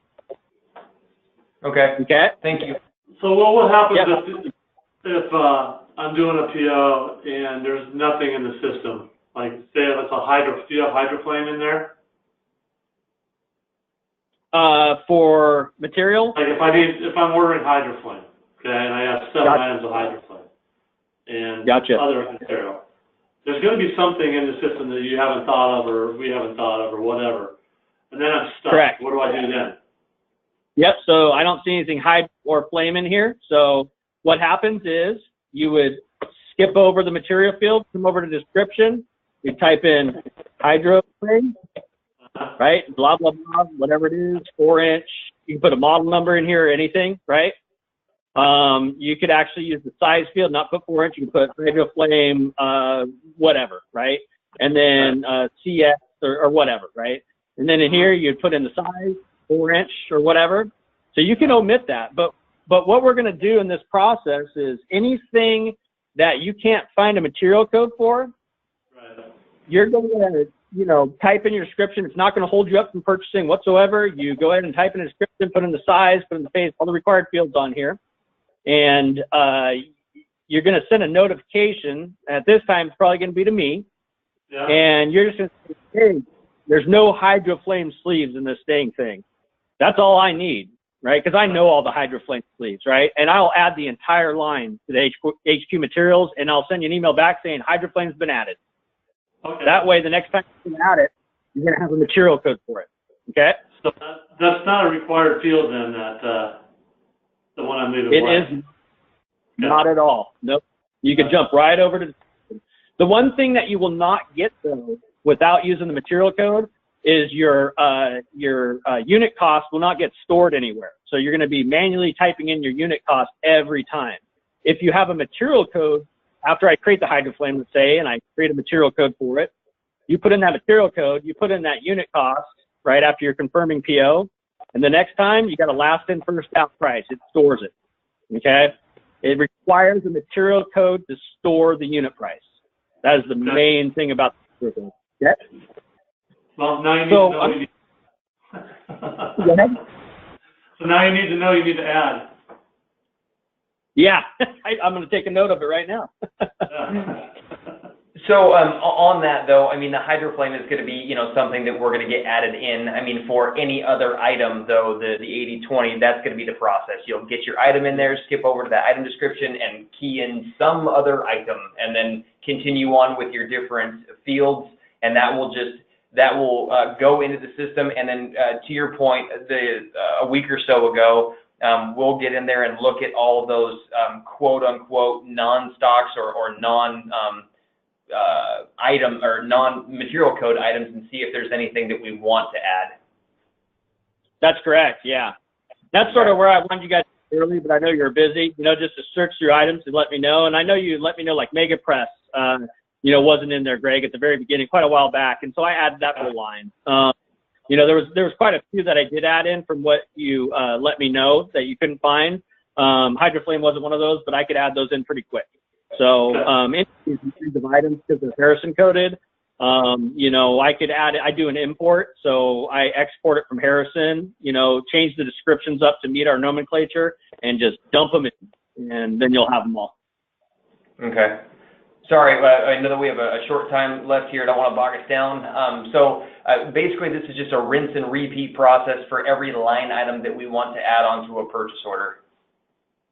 S3: Okay.
S1: Okay.
S3: Thank you.
S4: So what happens if I'm doing a PO and there's nothing in the system? Like say if it's do you have hydroflame in there?
S1: For material?
S4: Like if I'm ordering hydroflame, okay, and I have 7 items of hydroflame and other material. There's going to be something in the system that you haven't thought of or we haven't thought of or whatever. And then I'm stuck.
S1: Correct.
S4: What do I do then?
S1: Yep, so I don't see anything hydro or flame in here. So what happens is you would skip over the material field, come over to description, you type in hydroflame, right? Blah, blah, blah, whatever it is, 4-inch. You can put a model number in here or anything, right? You could actually use the size field, not put 4-inch. You can put hydroflame, whatever, right? And then CS or whatever, right? And then in here, you'd put in the size, 4-inch or whatever. So you can omit that. But what we're going to do in this process is anything that you can't find a material code for, you're going to, type in your description. It's not going to hold you up from purchasing whatsoever. You go ahead and type in a description, put in the size, put in the phase, all the required fields on here. And you're going to send a notification. At this time, it's probably going to be to me. Yeah. And you're just going to say, hey, there's no hydroflame sleeves in this dang thing. That's all I need, right? Because I know all the hydroflame sleeves, right? And I'll add the entire line to the HQ materials, and I'll send you an email back saying hydroflame's been added. Okay. That way, the next time you add it, you're going to have a material code for it, okay?
S4: So that's not a required field then, that, the one I'm leaving blank.
S1: It is not at all. Nope. You can jump right over to the one thing that you will not get though without using the material code is your unit cost will not get stored anywhere. So you're going to be manually typing in your unit cost every time. If you have a material code, after I create the HydroFlame, let's say, and I create a material code for it, you put in that material code, you put in that unit cost right after you're confirming PO, and the next time you got a last in, first out price. It stores it, okay? It requires a material code to store the unit price. That is the main thing about the material code. Okay?
S4: Well, now you need to know you need.
S1: Go ahead.
S4: So now you need to know you need to add.
S1: Yeah, I'm going to take a note of it right now.
S3: So on that though, I mean, the HydroFlame is going to be, you know, something that we're going to get added in. I mean, for any other item though, the 80/20, that's going to be the process. You'll get your item in there, skip over to that item description and key in some other item, and then continue on with your different fields, and that will go into the system. And then to your point, a week or so ago, we'll get in there and look at all of those quote unquote non-stocks or item or non-material code items and see if there's anything that we want to add.
S1: That's correct, yeah. That's sort of where I wanted you guys early, but I know you're busy, you know, just to search through items and let me know. And I know you let me know like Mega Press, you know, wasn't in there, Greg, at the very beginning, quite a while back. And so I added that whole line. You know, there was quite a few that I did add in from what you let me know that you couldn't find. HydroFlame wasn't one of those, but I could add those in pretty quick. So in these kinds of items, because they're Harrison coded, you know, I could add it. I do an import, so I export it from Harrison, you know, change the descriptions up to meet our nomenclature, and just dump them in, and then you'll have them all.
S3: Okay. Sorry, I know that we have a short time left here. I don't want to bog us down. So basically, this is just a rinse and repeat process for every line item that we want to add onto a purchase order.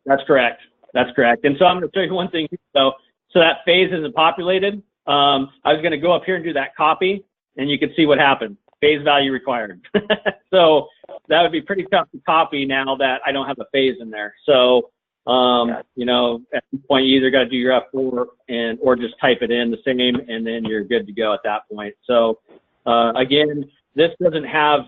S1: That's correct. That's correct. And so I'm going to tell you one thing. So that phase isn't populated. I was going to go up here and do that copy, and you can see what happened. Phase value required. So that would be pretty tough to copy now that I don't have a phase in there. So you know, at this point, you either got to do your F4 or just type it in the same, and then you're good to go at that point. So again, this doesn't have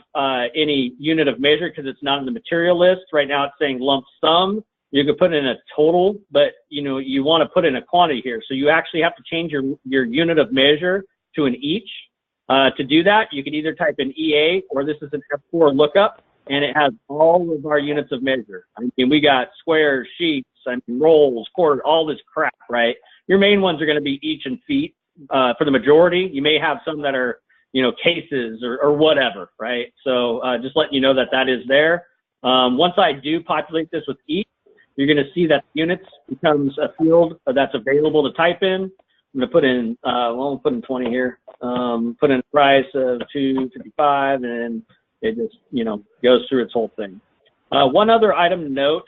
S1: any unit of measure because it's not in the material list. Right now, it's saying lump sum. You could put in a total, but you know, you want to put in a quantity here. So you actually have to change your unit of measure to an each. To do that, you can either type in EA, or this is an F4 lookup, and it has all of our units of measure. I mean, we got squares, sheets, I mean, rolls, quarter, all this crap, right? Your main ones are going to be each and feet for the majority. You may have some that are, you know, cases or whatever, right? So just letting you know that that is there. Once I do populate this with each, you're going to see that units becomes a field that's available to type in. I'm going to put in, well, I'll put in 20 here. Put in a price of $2.55, and it just, you know, goes through its whole thing. One other item to note,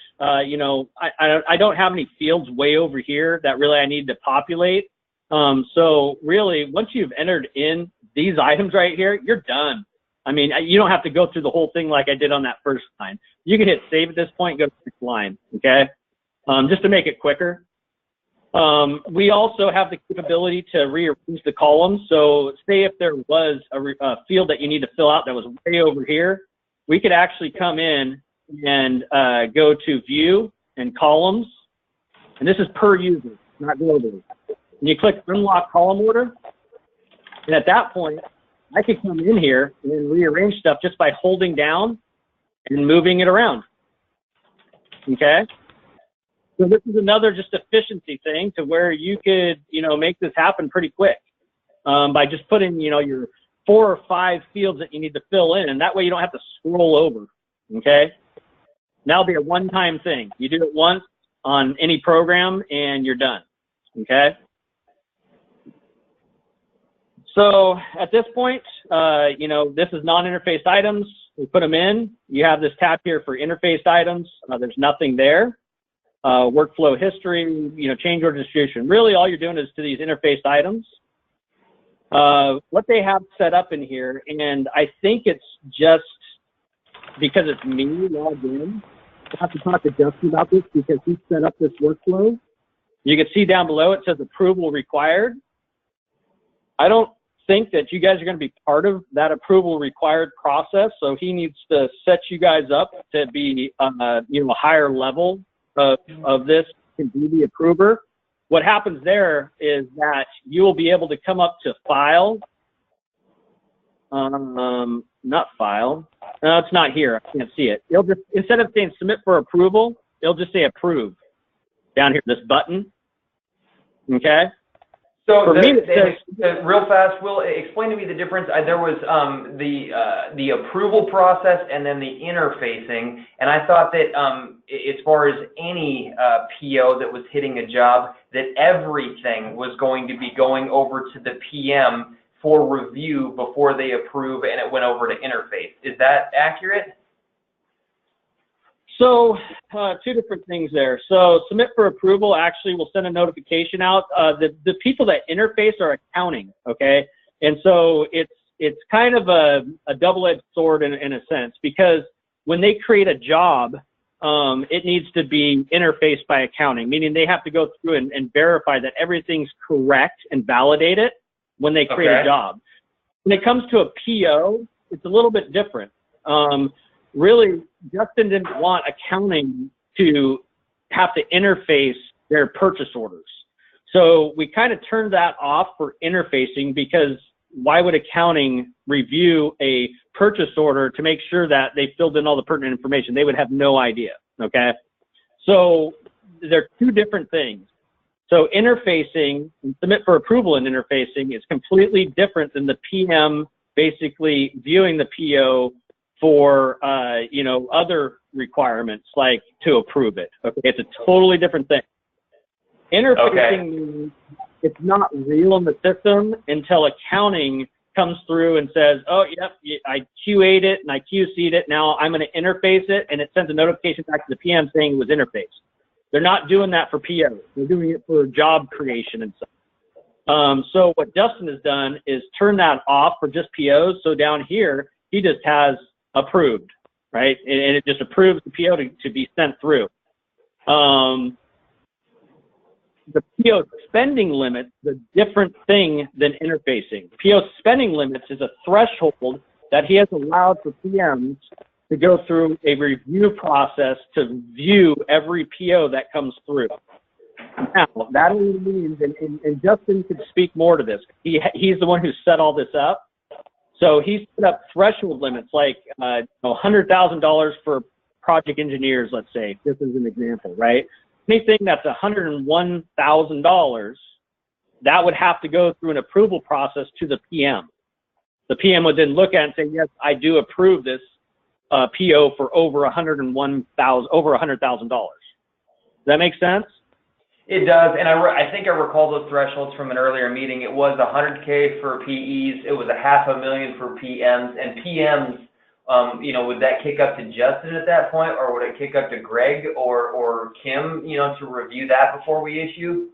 S1: you know, I don't have any fields way over here that really I need to populate. So really, once you've entered in these items right here, you're done. I mean, you don't have to go through the whole thing like I did on that first line. You can hit save at this point and go to the next line, okay? Just to make it quicker. We also have the capability to rearrange the columns. So say if there was a field that you need to fill out that was way over here, we could actually come in and go to view and columns. And this is per user, not globally. And you click unlock column order. And at that point, I could come in here and rearrange stuff just by holding down and moving it around. Okay? So this is another just efficiency thing to where you could, you know, make this happen pretty quick by just putting, you know, your 4 or 5 fields that you need to fill in, and that way you don't have to scroll over. Okay? That'll be a one-time thing. You do it once on any program and you're done. Okay? So at this point, you know, this is non-interface items. We put them in. You have this tab here for interface items. There's nothing there. Workflow history, you know, change order distribution. Really, all you're doing is to these interface items. What they have set up in here, and I think it's just because it's me logged in, I have to talk to Justin about this because he set up this workflow. You can see down below it says approval required. I don't think that you guys are going to be part of that approval required process, so he needs to set you guys up to be a higher level of this, can be the approver. What happens there is that you will be able to come up to file, not file. No, it's not here. I can't see it. It'll just, instead of saying submit for approval, it'll just say approve down here, this button. Okay.
S3: So
S1: for me,
S3: real fast, Will, explain to me the difference. There was the approval process and then the interfacing, and I thought that as far as any PO that was hitting a job, that everything was going to be going over to the PM for review before they approve, and it went over to interface. Is that accurate?
S1: So two different things there. So submit for approval actually will send a notification out. The people that interface are accounting, okay? And so it's kind of a double-edged sword in a sense, because when they create a job, it needs to be interfaced by accounting, meaning they have to go through and verify that everything's correct and validate it when they create a job. When it comes to a PO, it's a little bit different. Really, Justin didn't want accounting to have to interface their purchase orders. So we kind of turned that off for interfacing, because why would accounting review a purchase order to make sure that they filled in all the pertinent information? They would have no idea, okay? So they're two different things. So interfacing and submit for approval and interfacing is completely different than the PM basically viewing the PO for, other requirements, like to approve it. Okay, it's a totally different thing. Interfacing means it's not real in the system until accounting comes through and says, oh, yep, I QA'd it and I QC'd it. Now I'm going to interface it, and it sends a notification back to the PM saying it was interfaced. They're not doing that for POs. They're doing it for job creation and stuff. So what Justin has done is turn that off for just POs. So down here, he just has approved, right? And it just approves the PO to be sent through. The PO spending limit is a different thing than interfacing. PO spending limits is a threshold that he has allowed for PMs to go through a review process to view every PO that comes through. Now, that only means, and Justin could speak more to this, he's the one who set all this up. So he set up threshold limits, like $100,000 for project engineers, let's say. This is an example, right? Anything that's $101,000, that would have to go through an approval process to the PM. The PM would then look at it and say, yes, I do approve this PO for over $100,000. Does that make sense?
S3: It does, and I think I recall those thresholds from an earlier meeting. It was $100K for PEs, it was $500,000 for PMs, and PMs, would that kick up to Justin at that point, or would it kick up to Greg or Kim, to review that before we issue?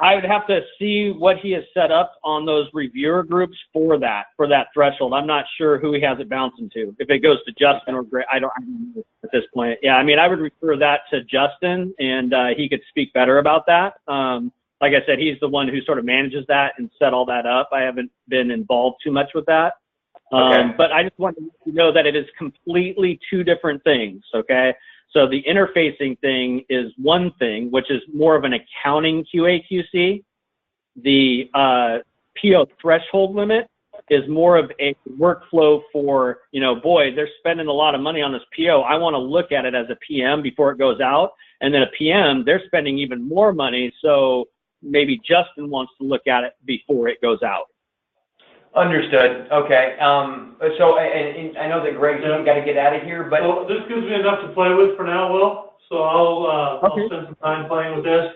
S1: I would have to see what he has set up on those reviewer groups for that threshold. I'm not sure who he has it bouncing to. If it goes to Justin or Greg, I don't know at this point. Yeah, I mean, I would refer that to Justin, and he could speak better about that. Like I said, he's the one who sort of manages that and set all that up. I haven't been involved too much with that. But I just want to know that it is completely two different things, okay? So the interfacing thing is one thing, which is more of an accounting QA/QC. The PO threshold limit is more of a workflow for, boy, they're spending a lot of money on this PO. I want to look at it as a PM before it goes out. And then a PM, they're spending even more money. So maybe Justin wants to look at it before it goes out.
S3: Understood. Okay. So I know that Greg's got to get out of here, but
S4: well, this gives me enough to play with for now, Will. So I'll spend some time playing with this,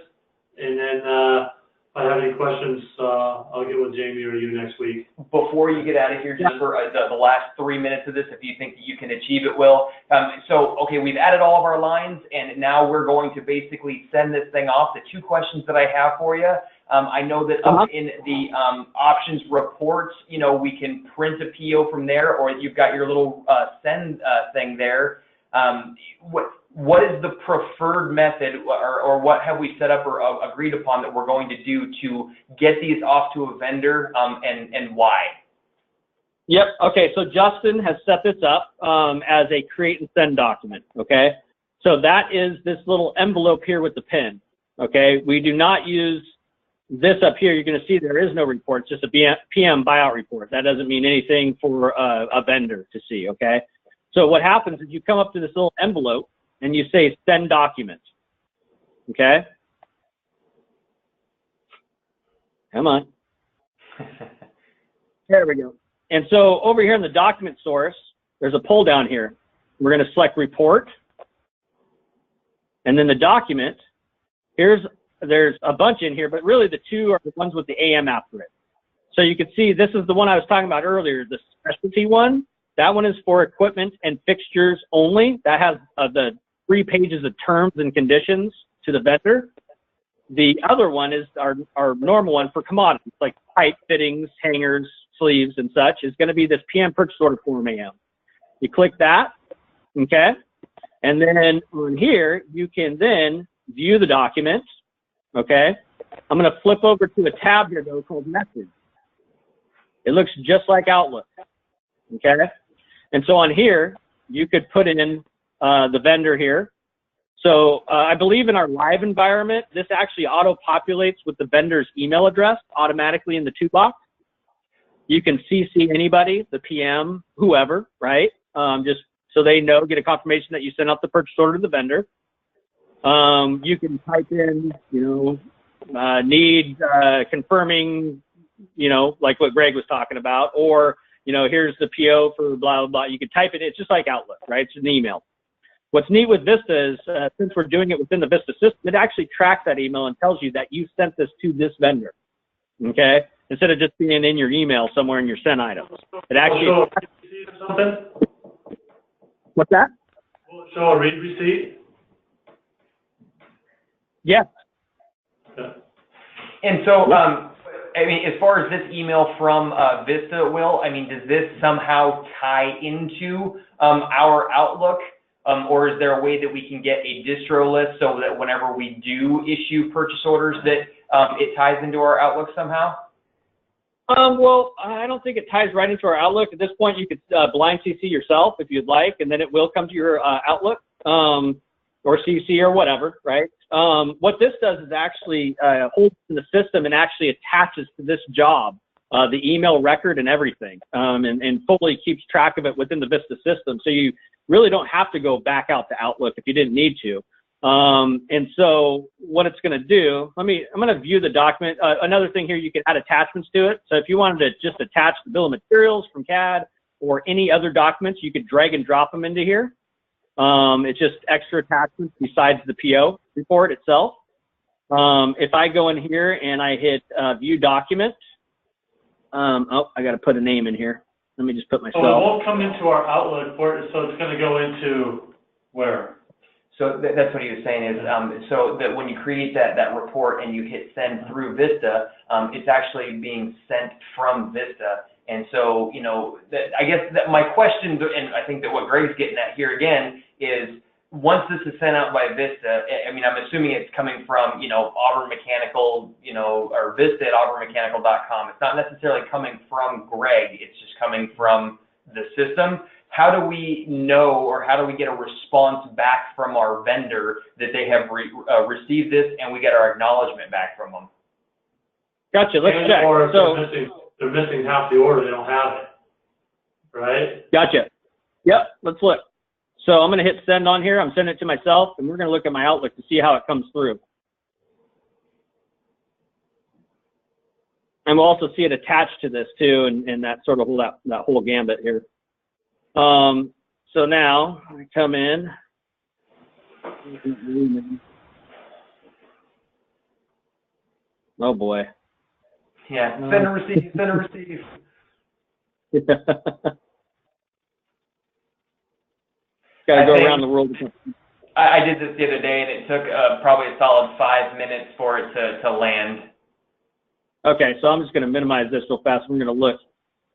S4: and then if I have any questions, I'll get with Jamie or you next week.
S3: Before you get out of here, just for the last 3 minutes of this, if you think that you can achieve it, Will. Okay, we've added all of our lines, and now we're going to basically send this thing off. The two questions that I have for you I know that up in the options reports, you know, we can print a PO from there, or you've got your little send thing there. What is the preferred method, or what have we set up or agreed upon that we're going to do to get these off to a vendor, and why?
S1: Yep. Okay. So Justin has set this up as a create and send document. Okay. So that is this little envelope here with the pin. Okay. We do not use this up here. You're going to see there is no report. It's just a PM buyout report. That doesn't mean anything for a vendor to see. Okay. So what happens is you come up to this little envelope and you say send document. Okay. Come on. There we go. And so over here in the document source, there's a pull down here. We're going to select report. And then the document, there's a bunch in here, but really the two are the ones with the AM after it. So you can see this is the one I was talking about earlier, the specialty one. That one is for equipment and fixtures only. That has the 3 pages of terms and conditions to the vendor. The other one is our normal one for commodities, like pipe fittings, hangers, sleeves, and such, is going to be this PM purchase order form AM. You click that, okay? And then on here, you can then view the document, okay? I'm going to flip over to a tab here, though, called Message. It looks just like Outlook, okay? And so on here, you could put in the vendor here. So I believe in our live environment, this actually auto-populates with the vendor's email address automatically in the toolbox. You can CC anybody, the PM, whoever, right? Just so they know, get a confirmation that you sent out the purchase order to the vendor. You can type in, you know, need confirming, you know, like what Greg was talking about, or, you know, here's the PO for blah, blah, blah. You can type it. It's just like Outlook, right? It's an email. What's neat with Vista is, since we're doing it within the Vista system, it actually tracks that email and tells you that you sent this to this vendor, okay? Instead of just being in your email somewhere in your sent items. It actually...
S4: Will it show a receipt or something?
S1: What's that?
S4: Will it show a read receipt?
S1: Yeah.
S4: Yeah.
S3: And so, I mean, as far as this email from Vista, Will, I mean, does this somehow tie into our Outlook? Or is there a way that we can get a distro list so that whenever we do issue purchase orders that it ties into our Outlook somehow?
S1: Well, I don't think it ties right into our Outlook. At this point, you could blind CC yourself if you'd like, and then it will come to your Outlook or CC or whatever, right? What this does is actually holds in the system and actually attaches to this job the email record and everything, and fully keeps track of it within the Vista system. So you really don't have to go back out to Outlook if you didn't need to. And so what it's going to do, I'm going to view the document. Another thing here, you can add attachments to it. So if you wanted to just attach the bill of materials from CAD or any other documents, you could drag and drop them into here. It's just extra attachments besides the PO report itself. If I go in here and I hit view document, oh, I got to put a name in here. Let me just put myself.
S4: Oh, it won't come into our Outlook, so it's going to go into where?
S3: So that's what he was saying is, so that when you create that report and you hit send through Vista, it's actually being sent from Vista. And so, you know, I guess that my question, and I think that what Greg's getting at here again is, once this is sent out by Vista, I mean, I'm assuming it's coming from, you know, Auburn Mechanical, you know, or Vista at auburnmechanical.com. It's not necessarily coming from Greg. It's just coming from the system. How do we know, or how do we get a response back from our vendor that they have received this, and we get our acknowledgement back from them?
S1: Gotcha. Let's check.
S4: Or if
S1: so
S4: they're missing half the order, they don't have it, right?
S1: Gotcha. Yep. Let's look. So I'm going to hit send on here. I'm sending it to myself, and we're going to look at my Outlook to see how it comes through. And we'll also see it attached to this too, and that sort of that whole gambit here. So now I come in. Oh boy.
S3: Yeah, send and receive, send and receive.
S1: Gotta go around the world.
S3: I did this the other day, and it took probably a solid 5 minutes for it to land.
S1: Okay, so I'm just going to minimize this real fast. We're going to look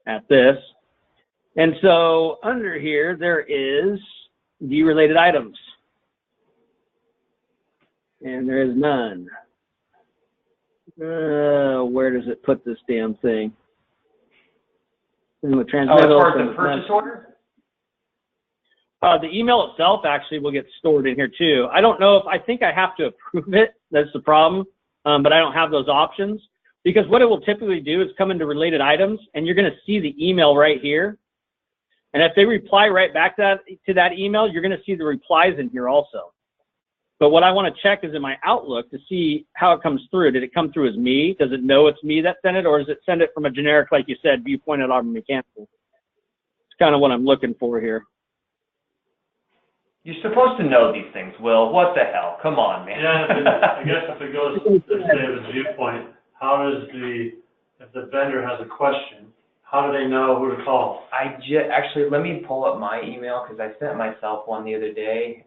S1: at this. And so under here, there is view-related items. And there is none. Where does it put this damn thing? In the transmittal.
S3: As far as the purchase order?
S1: The email itself actually will get stored in here too. I don't know if, I think I have to approve it. That's the problem. But I don't have those options. Because what it will typically do is come into related items, and you're going to see the email right here. And if they reply right back to that email, you're going to see the replies in here also. But what I want to check is in my Outlook to see how it comes through. Did it come through as me? Does it know it's me that sent it? Or does it send it from a generic, like you said, viewpoint at Auburn Mechanical? It's kind of what I'm looking for here.
S3: You're supposed to know these things, Will. What the hell? Come on, man.
S4: Yeah, I guess if it goes to David's viewpoint, how does if the vendor has a question, how do they know who to call?
S3: Actually, let me pull up my email because I sent myself one the other day.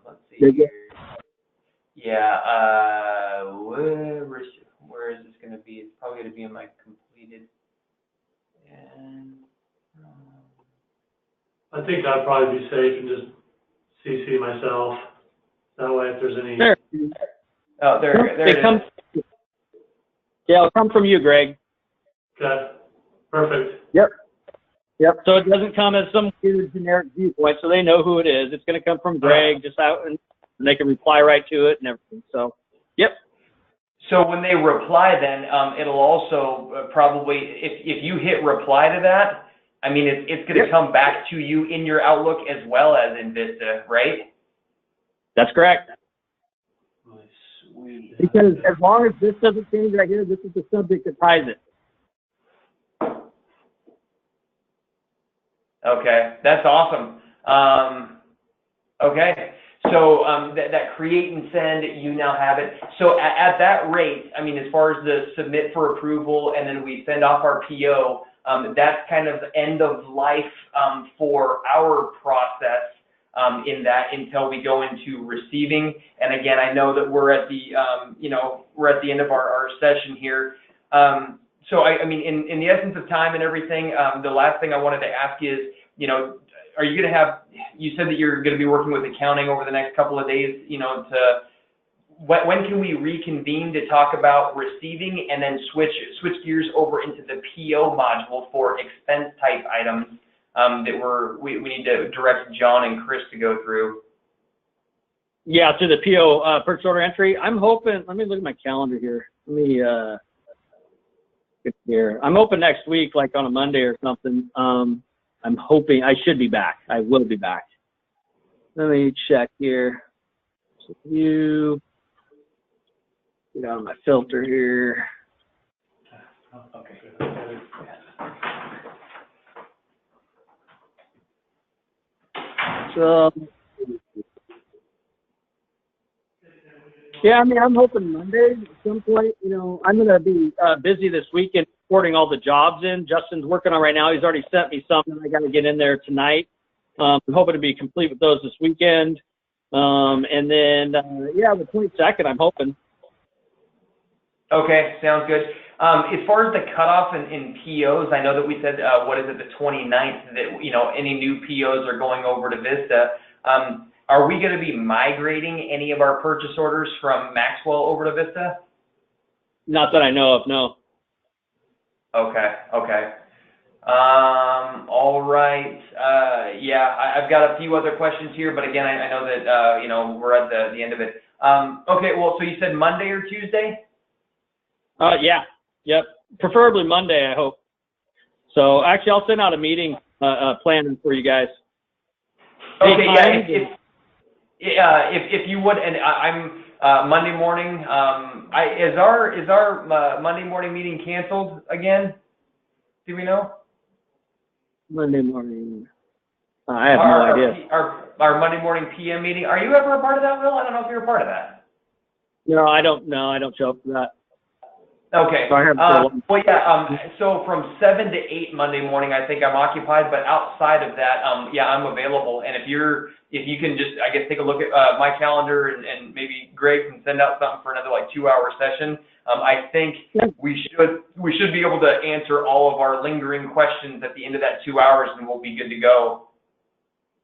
S3: Let's see here. Yeah, where is this going to be? It's probably going to be in my completed. And
S4: I think I'd probably be safe and just CC myself. That way, if there's any.
S1: There.
S3: Oh, there it is.
S1: Yeah, it'll come from you, Greg.
S4: Okay. Perfect.
S1: Yep. So it doesn't come as some weird generic viewpoint, so they know who it is. It's going to come from Greg, just out, and they can reply right to it and everything. So, yep.
S3: So when they reply, then it'll also probably, if you hit reply to that, I mean, it's going to come back to you in your Outlook as well as in Vista, right?
S1: That's correct.
S3: Sweet.
S1: Because as long as this doesn't change right here, this is the subject that ties it.
S3: Okay, that's awesome. Okay, so that create and send, you now have it. So at that rate, I mean, as far as the submit for approval and then we send off our PO, that's kind of end of life for our process in that until we go into receiving. And again, I know that we're at the we're at the end of our session here. So I mean, in the essence of time and everything, the last thing I wanted to ask you is, are you going to have, you said that you're going to be working with accounting over the next couple of days, when can we reconvene to talk about receiving and then switch gears over into the PO module for expense type items that we need to direct John and Chris to go through?
S1: Yeah, to the PO purchase order entry. I'm hoping, let me look at my calendar here. Let me get here. I'm hoping next week, like on a Monday or something. I'm hoping I should be back. I will be back. Let me check here. So get out of my filter here.
S3: Okay.
S1: So, yeah, I mean, I'm hoping Monday at some point. I'm going to be busy this weekend porting all the jobs in. Justin's working on right now. He's already sent me something. I got to get in there tonight. I'm hoping to be complete with those this weekend. And then, the 22nd, I'm hoping.
S3: Okay, sounds good. As far as the cutoff in POs, I know that we said, the 29th, that, any new POs are going over to Vista. Are we going to be migrating any of our purchase orders from Maxwell over to Vista?
S1: Not that I know of, no.
S3: Okay. All right. I've got a few other questions here, but again, I know that, we're at the end of it. Okay, well, so you said Monday or Tuesday?
S1: Yep. Preferably Monday, I hope. So actually, I'll send out a meeting planning for you guys.
S3: Okay, if you would, and I'm Monday morning. Is our Monday morning meeting canceled again? Do we know?
S1: Monday morning. I have no idea.
S3: Our Monday morning PM meeting. Are you ever a part of that, Will? I don't know if you're a part of that.
S1: No, I don't know. I don't show up for that.
S3: Okay. So from 7 to 8 Monday morning, I think I'm occupied, but outside of that, I'm available. And if you can just, I guess, take a look at my calendar and maybe Greg can send out something for another 2-hour session. I think we should be able to answer all of our lingering questions at the end of that 2 hours, and we'll be good to go.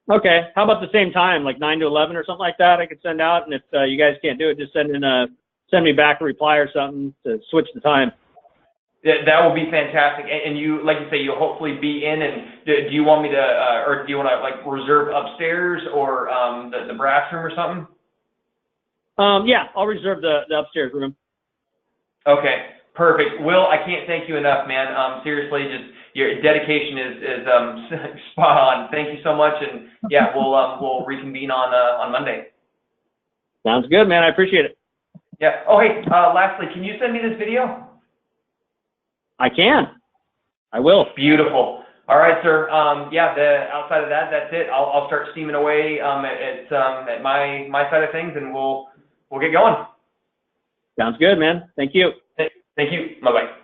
S1: Okay. How about the same time, like 9 to 11 or something like that? I could send out, and if you guys can't do it, just send me back a reply or something to switch the time.
S3: That will be fantastic. And you, like you say, you'll hopefully be in. And do you want me to, or do you want to like reserve upstairs or the brass room or something?
S1: Yeah, I'll reserve the upstairs room.
S3: Okay, perfect. Will, I can't thank you enough, man. Seriously, just your dedication is spot on. Thank you so much. And yeah, we'll reconvene on Monday.
S1: Sounds good, man. I appreciate it.
S3: Yeah. Oh, hey, lastly, can you send me this video?
S1: I can. I will.
S3: Beautiful. All right, sir. Yeah, outside of that, that's it. I'll start steaming away at my side of things, and we'll get going.
S1: Sounds good, man. Thank you.
S3: Thank you. Bye-bye.